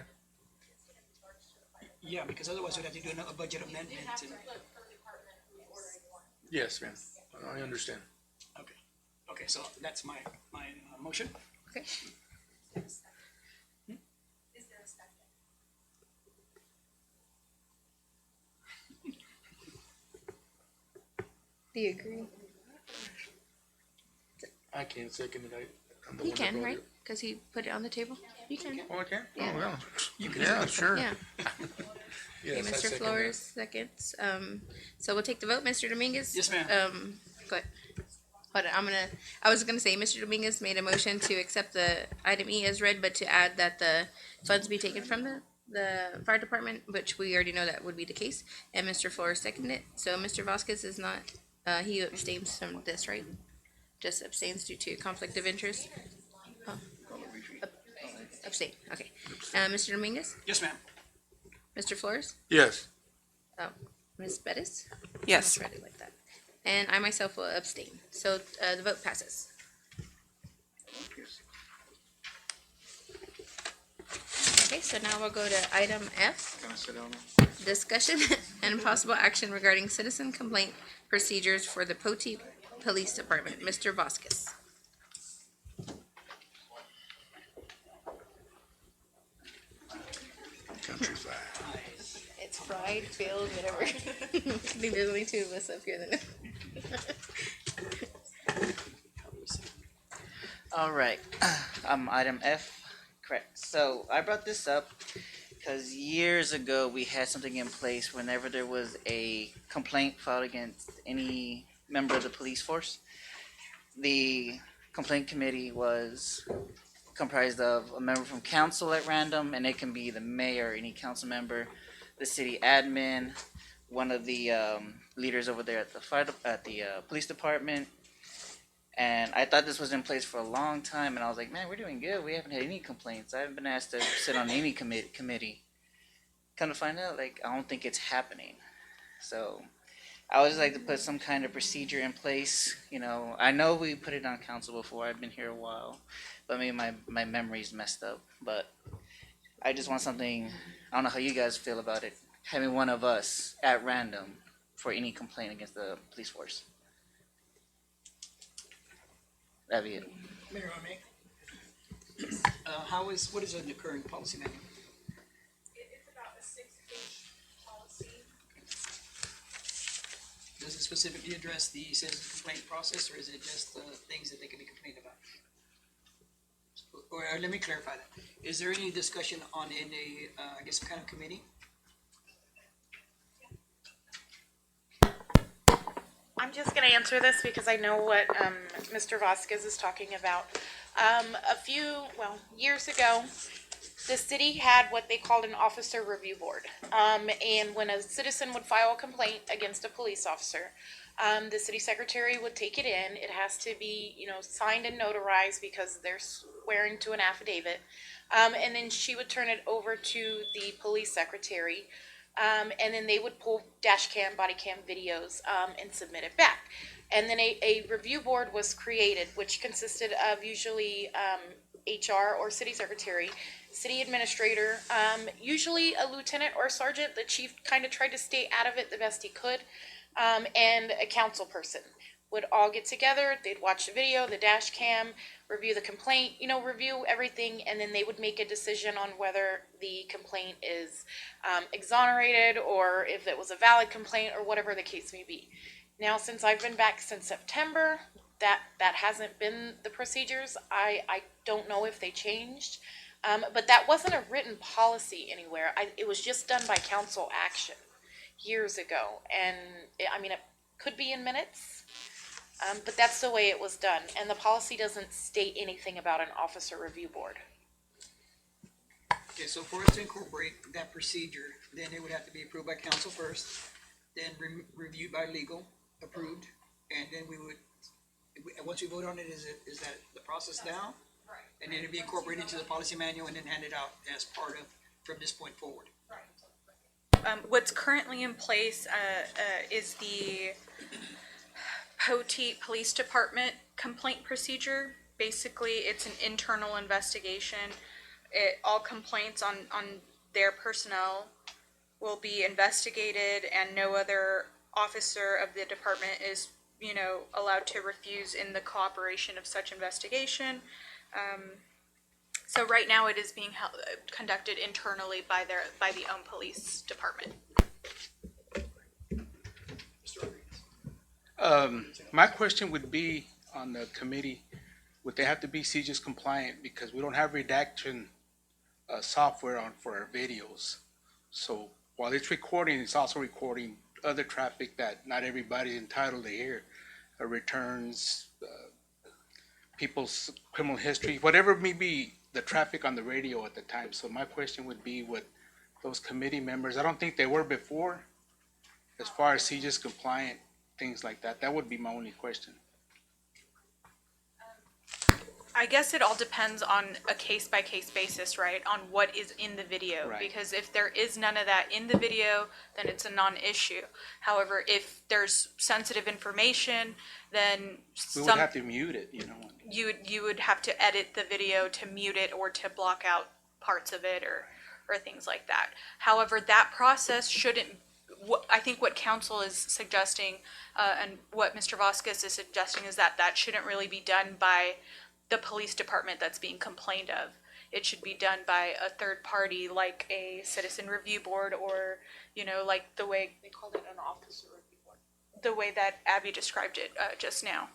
Yeah, because otherwise we'd have to do a budget amendment You'd have to and, look per department who ordering one. Yes, ma'am. I understand. okay, so that's my motion. okay. Is there a second? Do you agree? I can't second it. I'm the You one that can, brought right? it. Cause he put it on the table? You can. Oh, I can? Yeah. Oh, yeah. You can Yeah, sure. Yeah. Yes, I Mr. second Flores, seconds. So we'll take the vote. Mr. Dominguez? Yes, ma'am. Go ahead. Hold on, I was gonna say, Mr. Dominguez made a motion to accept the item E as read, but to add that the funds be taken from the fire department, which we already know that would be the case, and Mr. Flores seconded it. So Mr. Vasquez is not, he abstains from this, right? Just abstains due to conflict of interest? Oh. Abstain, okay. Mr. Dominguez? Yes, ma'am. Mr. Flores? Yes. Oh, Ms. Bettis? Yes. I almost read it like that. And I myself will abstain. So, the vote passes. Okay, so now we'll go to item F. Can I sit down? Discussion and possible action regarding citizen complaint procedures for the Poteet Police Department. Mr. Vasquez. Countryside. It's fried, filled, whatever. I think there's only two of us up here then. All right, item F, correct. So I brought this up because years ago we had something in place whenever there was a complaint filed against any member of the police force. The complaint committee was comprised of a member from council at random, and it can be the mayor, any council member, the city admin, one of the leaders over there at the police department. And I thought this was in place for a long time, and I was like, man, we're doing good. We haven't had any complaints. I haven't been asked to sit on any committee. Come to find out, like, I don't think it's happening. So I would just like to put some kind of procedure in place. You know, I know we put it on council before. I've been here a while, but maybe my memory's messed up. But I just want something. I don't know how you guys feel about it. Having one of us at random for any complaint against the police force. That'd be it. Mayor, I may. What is in the current policy manual? It's about a 6-page policy. Does it specifically address the citizen complaint process, or is it just things that they can be complained about? Or let me clarify that. Is there any discussion on in a, I guess, some kind of committee? I'm just gonna answer this because I know what Mr. Vasquez is talking about. Years ago, the city had what they called an officer review board. And when a citizen would file a complaint against a police officer, the city secretary would take it in. It has to be, signed and notarized because they're swearing to an affidavit. And then she would turn it over to the police secretary. And then they would pull dash cam, body cam videos, and submit it back. And then a review board was created, which consisted of usually HR or city secretary, city administrator, usually a lieutenant or a sergeant. The chief kind of tried to stay out of it the best he could, and a council person would all get together. They'd watch the video, the dash cam, review the complaint, review everything, and then they would make a decision on whether the complaint is exonerated or if it was a valid complaint or whatever the case may be. Now, since I've been back since September, that hasn't been the procedures. I don't know if they changed, but that wasn't a written policy anywhere. It was just done by council action years ago, and it could be in minutes. But that's the way it was done, and the policy doesn't state anything about an officer review board. Okay, so for us to incorporate that procedure, then it would have to be approved by council first, then reviewed by legal, approved, and then once we vote on it, is that the process now? Right. And then it'd be incorporated into the policy manual and then handed out as part of, from this point forward? What's currently in place is the Poteet Police Department complaint procedure. Basically, it's an internal investigation. All complaints on their personnel will be investigated, and no other officer of the department is, allowed to refuse in the cooperation of such investigation. So right now, it is being conducted internally by the own police department. My question would be on the committee, would they have to be CJIS compliant, because we don't have redaction software for our videos. So while it's recording, it's also recording other traffic that not everybody's entitled to hear. Returns, people's criminal history, whatever may be the traffic on the radio at the time. So my question would be with those committee members, I don't think they were before, as far as CJIS compliant, things like that. That would be my only question. I guess it all depends on a case-by-case basis, right, on what is in the video. Right. Because if there is none of that in the video, then it's a non-issue. However, if there's sensitive information, then We would have to mute it, you know. you would have to edit the video to mute it or to block out parts of it or things like that. However, that process shouldn't, I think what council is suggesting, and what Mr. Vasquez is suggesting is that that shouldn't really be done by the police department that's being complained of. It should be done by a third party, like a citizen review board, or, you know, like the way, they called it an officer review board, the way that Abby described it just now.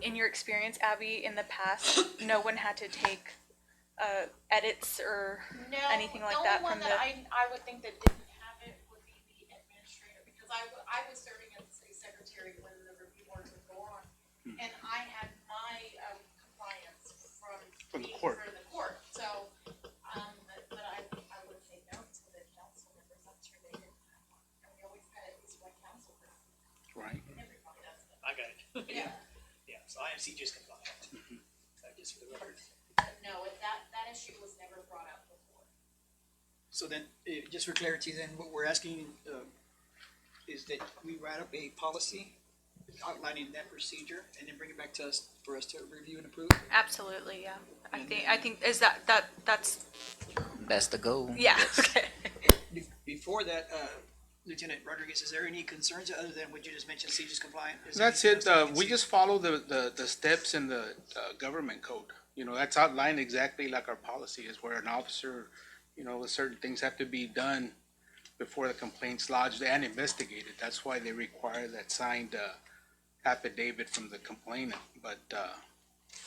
In your experience, Abby, in the past, no one had to take edits or anything like that from the... I would think that didn't have it would be the administrator, because I was serving as the city secretary when the review boards would go on. And I had my compliance from the court. So, but I would say no to the council members. I'm sure they didn't have one. And we always had at least one council person. Right. Everybody does that. I got it. Yeah. Yeah, so I am CJIS compliant. Just for the record. But no, that issue was never brought up before. So then, just for clarity, then what we're asking is that we write up a policy outlining that procedure and then bring it back to us for us to review and approve. Absolutely, yeah. I think is that's That's the goal. yeah. Yes. Okay. Before that, Lieutenant Rodriguez, is there any concerns other than what you just mentioned, CJIS compliant? Is That's there it. anything else that you We can just follow the steps in the government code. You know, that's outlined exactly like our policy is, where an officer, you know, certain things have to be done before the complaint's lodged and investigated. That's why they require that signed affidavit from the complainant. But,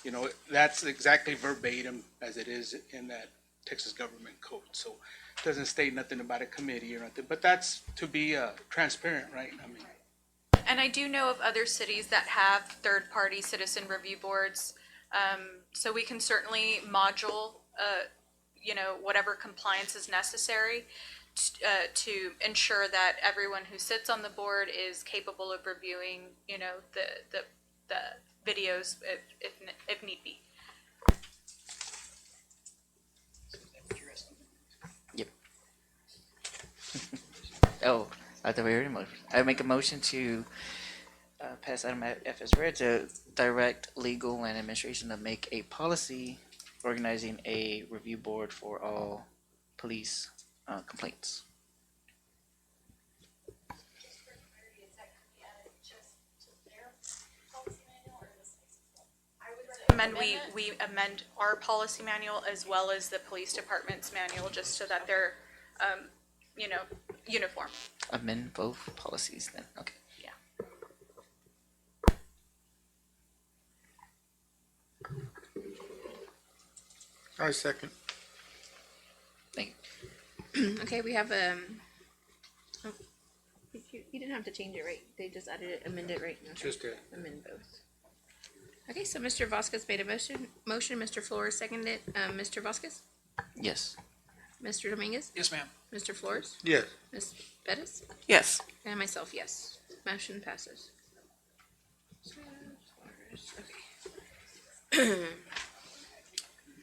you know, that's exactly verbatim as it is in that Texas government code. So it doesn't state nothing about a committee or nothing, but that's to be transparent, right? I mean, And I do know of other cities that have third-party citizen review boards. So we can certainly module, you know, whatever compliance is necessary to ensure that everyone who sits on the board is capable of reviewing, you know, the videos if need be. Yep. Oh, I thought we already motion. I make a motion to pass item F as read, to direct legal and administration to make a policy organizing a review board for all police complaints. Amend, we amend our policy manual as well as the police department's manual, just so that they're, you know, uniform. Amend both policies then, okay. Yeah. I second. Thank Okay, we have, oh, you didn't have to change it, right? They just added it, amend it, right? Okay. Just did. Amend both. Okay, so Mr. Vasquez made a motion, Mr. Flores seconded it. Mr. Vasquez? you. Yes. Mr. Dominguez? Yes, ma'am. Mr. Flores? Yes. Ms. Bettis? Yes. And myself, yes. Motion passes. Okay.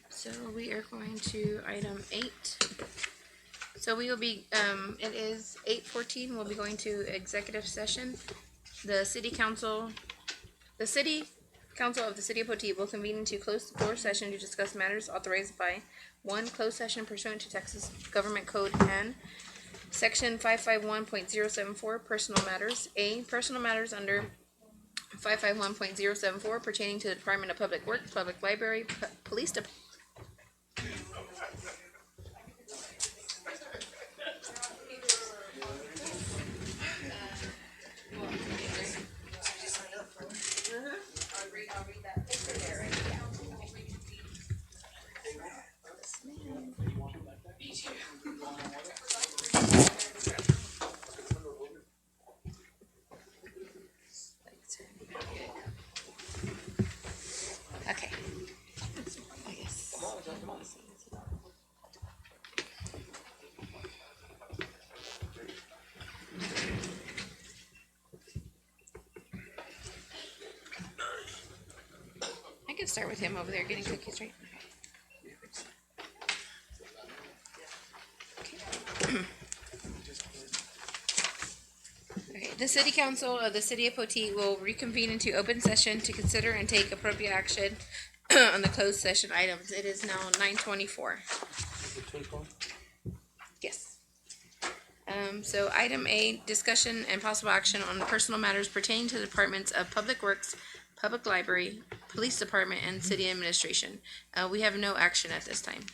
So we are going to item 8. So we will be, it is 8:14, we'll be going to executive session. The city council of the city of Poteet will convene into closed door session to discuss matters authorized by 1, closed session pursuant to Texas Government Code and Section 551.074, personal matters. A, personal matters under 551.074 pertaining to the Department of Public Works, Public Library, Police Department. I can start with him over there getting cookies, right? Okay, the city council of the city of Poteet will reconvene into open session to consider and take appropriate action on the closed session items. It is now 9:24. Yes. So item A, discussion and possible action on personal matters pertaining to the departments of Public Works, Public Library, Police Department, and City Administration. We have no action at this time.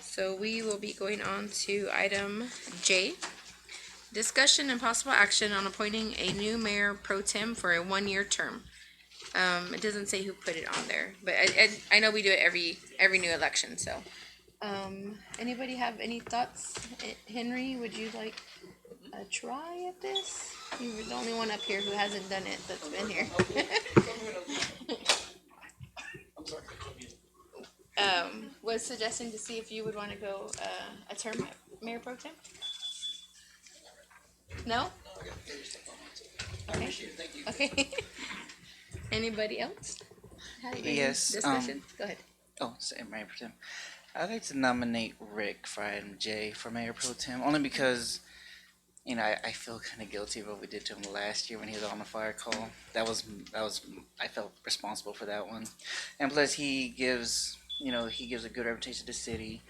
So we will be going on to item J. Discussion and possible action on appointing a new mayor pro tem for a 1-year term. It doesn't say who put it on there, but I know we do it every new election, so. Anybody have any thoughts? Henry, would you like a try at this? You're the only one up here who hasn't done it that's been here. Was suggesting to see if you would want to go a term mayor pro tem? No? Okay. Okay. Anybody else? Any Yes, discussion? Go ahead. Oh, sorry, Mayor Pro Tem. I'd like to nominate Rick for item J for Mayor Pro Tem, only because, you know, I feel kind of guilty of what we did to him last year when he was on the fire call. That was I felt responsible for that one, and plus he gives a good reputation to the city.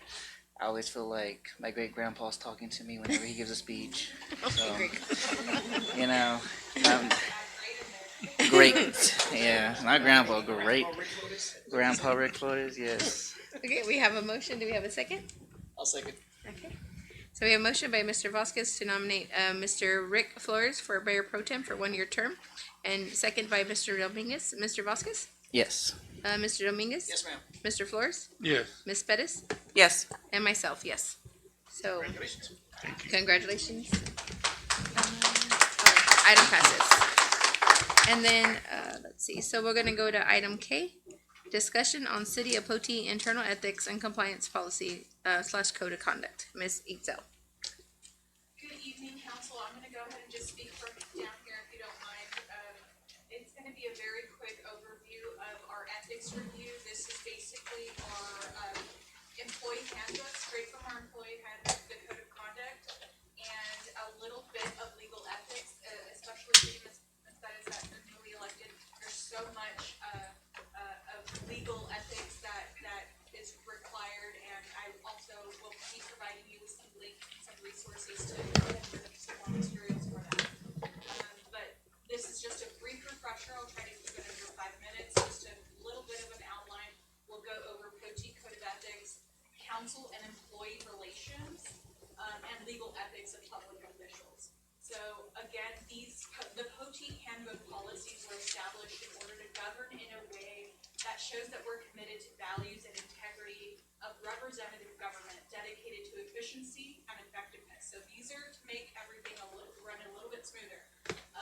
I always feel like my great grandpa's talking to me whenever he gives a speech. So, you know, great, yeah, not grandpa, great. Grandpa Rick Flores, yes. Okay, we have a motion. Do we have a second? I'll second. Okay. So we have a motion by Mr. Vasquez to nominate Mr. Rick Flores for mayor pro tem for 1-year term, and second by Mr. Dominguez. Mr. Vasquez? Yes. Mr. Dominguez? Yes, ma'am. Mr. Flores? Yes. Ms. Pettis? Yes. And myself, yes. So, Congratulations. congratulations. Item passes. And then, let's see, so we're gonna go to item K. Discussion on City of Poteet internal ethics and compliance policy / code of conduct. Ms. Itzel. Good evening, council. I'm gonna go ahead and just speak from down here if you don't mind. It's gonna be a very quick overview of our ethics review. This is basically our employee handbook, straight from our employee handbook, the code of conduct, and a little bit of legal ethics, especially Ms. Bettis, that are newly elected. There's so much of legal ethics that is required, and I also will be providing you with some links and some resources to some more materials for that. But this is just a brief refresher. I'll try to keep it under 5 minutes, just a little bit of an outline. We'll go over Poteet Code of Ethics, council and employee relations, and legal ethics of public officials. So again, the Poteet handbook policies were established in order to govern in a way that shows that we're committed to values and integrity of representative government dedicated to efficiency and effectiveness. So these are to make everything run a little bit smoother.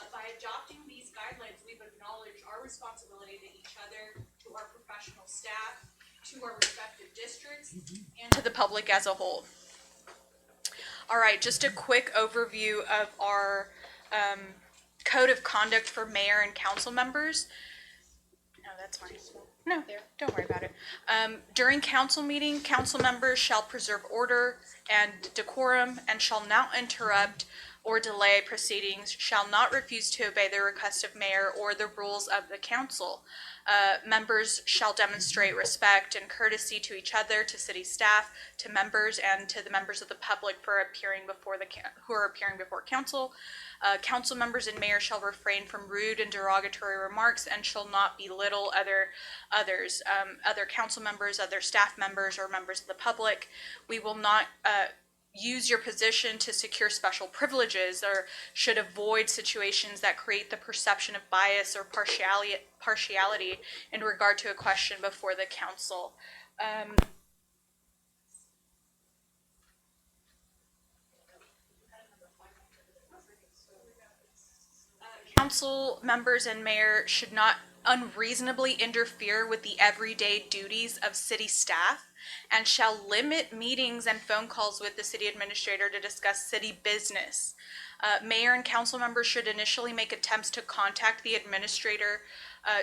By adopting these guidelines, we've acknowledged our responsibility to each other, to our professional staff, to our respective districts, and to the public as a whole. All right, just a quick overview of our code of conduct for mayor and council members. No, that's fine. No, don't worry about it. During council meeting, council members shall preserve order and decorum and shall not interrupt or delay proceedings, shall not refuse to obey the request of mayor or the rules of the council. Members shall demonstrate respect and courtesy to each other, to city staff, to members, and to the members of the public who are appearing before council. Council members and mayor shall refrain from rude and derogatory remarks and shall not belittle other council members, other staff members, or members of the public. We will not use your position to secure special privileges, or should avoid situations that create the perception of bias or partiality in regard to a question before the council. Council members and mayor should not unreasonably interfere with the everyday duties of city staff and shall limit meetings and phone calls with the city administrator to discuss city business. Mayor and council members should initially make attempts to contact the administrator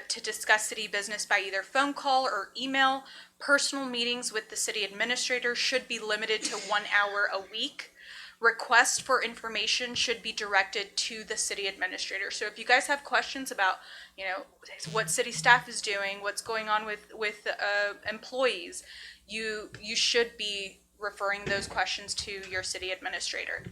to discuss city business by either phone call or email. Personal meetings with the city administrator should be limited to 1 hour a week. Requests for information should be directed to the city administrator. So if you guys have questions about, you know, what city staff is doing, what's going on with employees, you should be referring those questions to your city administrator.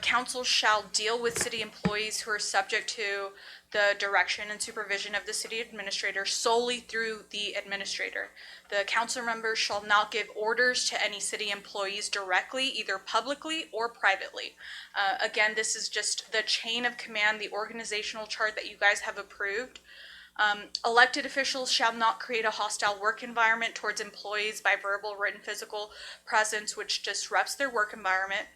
Council shall deal with city employees who are subject to the direction and supervision of the city administrator solely through the administrator. The council members shall not give orders to any city employees directly, either publicly or privately. Again, this is just the chain of command, the organizational chart that you guys have approved. Elected officials shall not create a hostile work environment towards employees by verbal, written, physical presence which disrupts their work environment.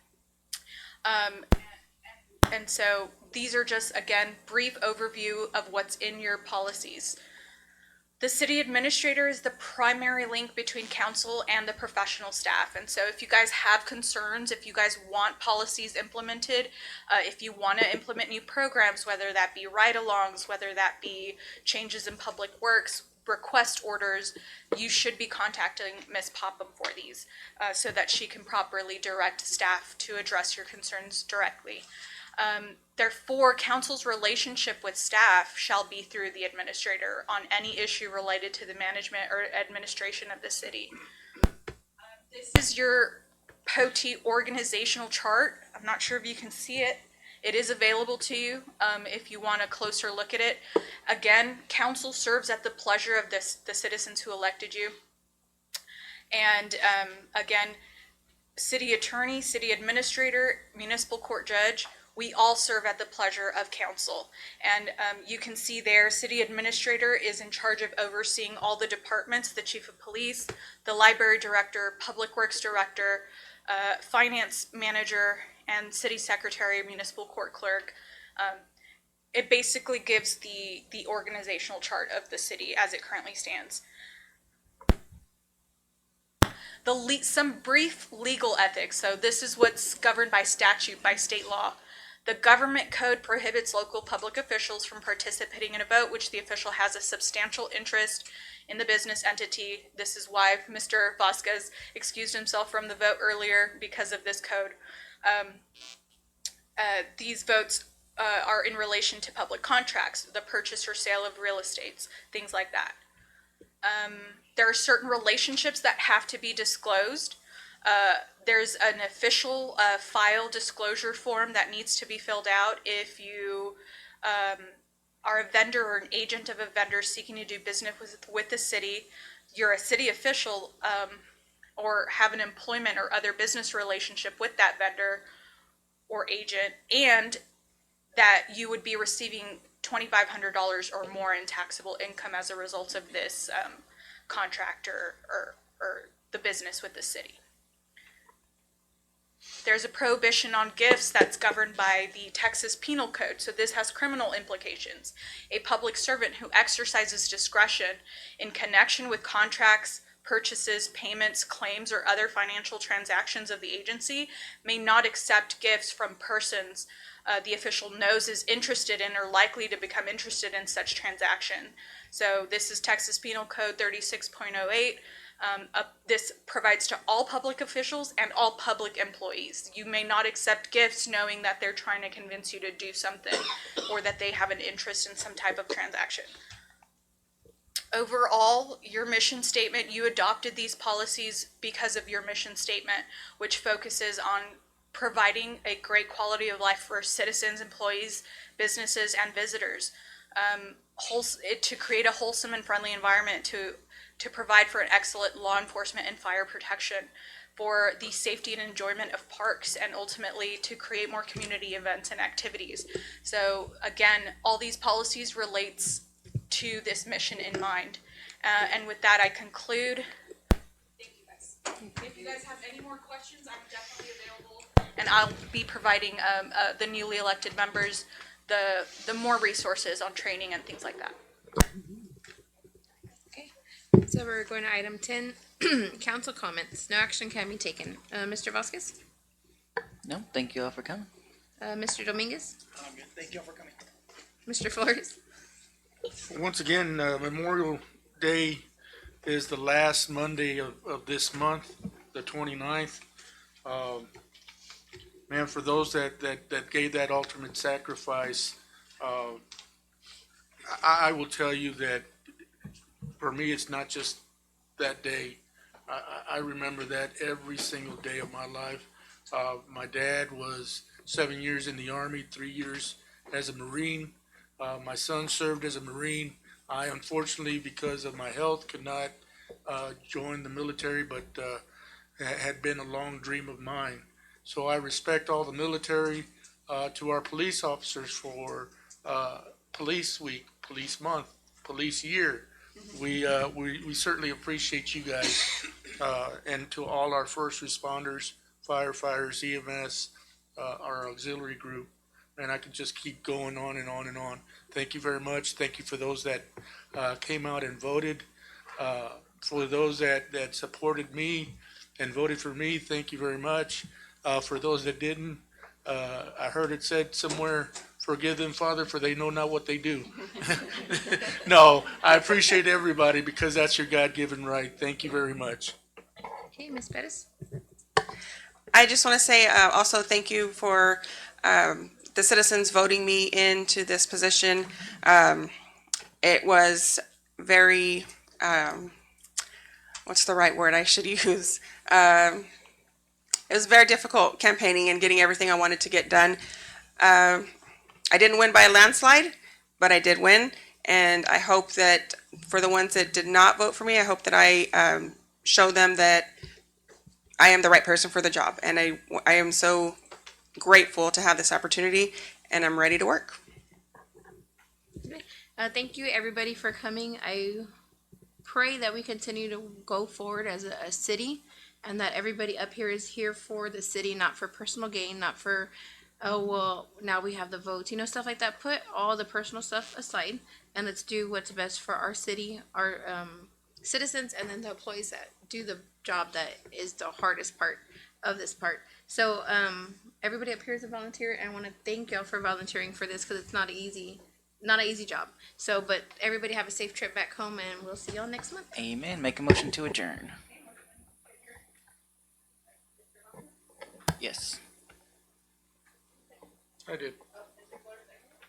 And so these are just, again, brief overview of what's in your policies. The city administrator is the primary link between council and the professional staff. And so if you guys have concerns, if you guys want policies implemented, if you want to implement new programs, whether that be ride-alongs, whether that be changes in public works, request orders, you should be contacting Ms. Popham for these so that she can properly direct staff to address your concerns directly. Therefore, council's relationship with staff shall be through the administrator on any issue related to the management or administration of the city. This is your POTI organizational chart. I'm not sure if you can see it. It is available to you if you want a closer look at it. Again, council serves at the pleasure of the citizens who elected you. And again, city attorney, city administrator, municipal court judge, we all serve at the pleasure of council. And you can see there, city administrator is in charge of overseeing all the departments, the chief of police, the library director, public works director, finance manager, and city secretary, municipal court clerk. It basically gives the organizational chart of the city as it currently stands. Some brief legal ethics. So this is what's governed by statute, by state law. The government code prohibits local public officials from participating in a vote which the official has a substantial interest in the business entity. This is why Mr. Vasquez excused himself from the vote earlier because of this code. These votes are in relation to public contracts, the purchase or sale of real estates, things like that. There are certain relationships that have to be disclosed. There's an official file disclosure form that needs to be filled out if you are a vendor or an agent of a vendor seeking to do business with the city, you're a city official, or have an employment or other business relationship with that vendor or agent, and that you would be receiving $2,500 or more in taxable income as a result of this contract or the business with the city. There's a prohibition on gifts that's governed by the Texas Penal Code, so this has criminal implications. A public servant who exercises discretion in connection with contracts, purchases, payments, claims, or other financial transactions of the agency may not accept gifts from persons the official knows is interested in or likely to become interested in such transaction. So this is Texas Penal Code 36.08. This provides to all public officials and all public employees. You may not accept gifts knowing that they're trying to convince you to do something or that they have an interest in some type of transaction. Overall, your mission statement, you adopted these policies because of your mission statement, which focuses on providing a great quality of life for citizens, employees, businesses, and visitors. To create a wholesome and friendly environment to provide for an excellent law enforcement and fire protection, for the safety and enjoyment of parks, and ultimately to create more community events and activities. So again, all these policies relates to this mission in mind. And with that, I conclude. Thank you guys. If you guys have any more questions, I'm definitely available. And I'll be providing the newly elected members the more resources on training and things like that. So we're going to item 10, council comments. No action can be taken. Mr. Vasquez? No, thank you all for coming. Mr. Dominguez? Thank you all for coming. Mr. Flores? Once again, Memorial Day is the last Monday of this month, the 29th. Man, for those that gave that ultimate sacrifice, I will tell you that for me, it's not just that day. I remember that every single day of my life. My dad was 7 years in the Army, 3 years as a Marine. My son served as a Marine. I unfortunately, because of my health, could not join the military, but had been a long dream of mine. So I respect all the military, to our police officers for Police Week, Police Month, Police Year. We certainly appreciate you guys, and to all our first responders, firefighters, EMS, our auxiliary group. And I could just keep going on and on and on. Thank you very much. Thank you for those that came out and voted. For those that supported me and voted for me, thank you very much. For those that didn't, I heard it said somewhere, forgive them, Father, for they know not what they do. No, I appreciate everybody because that's your God-given right. Thank you very much. Okay, Ms. Pettis? I just want to say also thank you for the citizens voting me into this position. It was very, what's the right word I should use? It was very difficult campaigning and getting everything I wanted to get done. I didn't win by a landslide, but I did win. And I hope that for the ones that did not vote for me, I hope that I show them that I am the right person for the job. And I am so grateful to have this opportunity, and I'm ready to work. Thank you, everybody, for coming. I pray that we continue to go forward as a city, and that everybody up here is here for the city, not for personal gain, not for, oh, well, now we have the votes, stuff like that. Put all the personal stuff aside, and let's do what's best for our city, our citizens, and then the employees that do the job that is the hardest part of this part. So everybody up here is a volunteer, and I want to thank y'all for volunteering for this because it's not an easy job. So, but everybody have a safe trip back home, and we'll see y'all next month. Amen. Make a motion to adjourn. Yes. I did.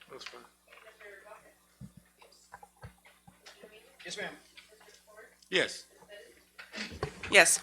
That's fine. Yes, ma'am. Yes. Yes.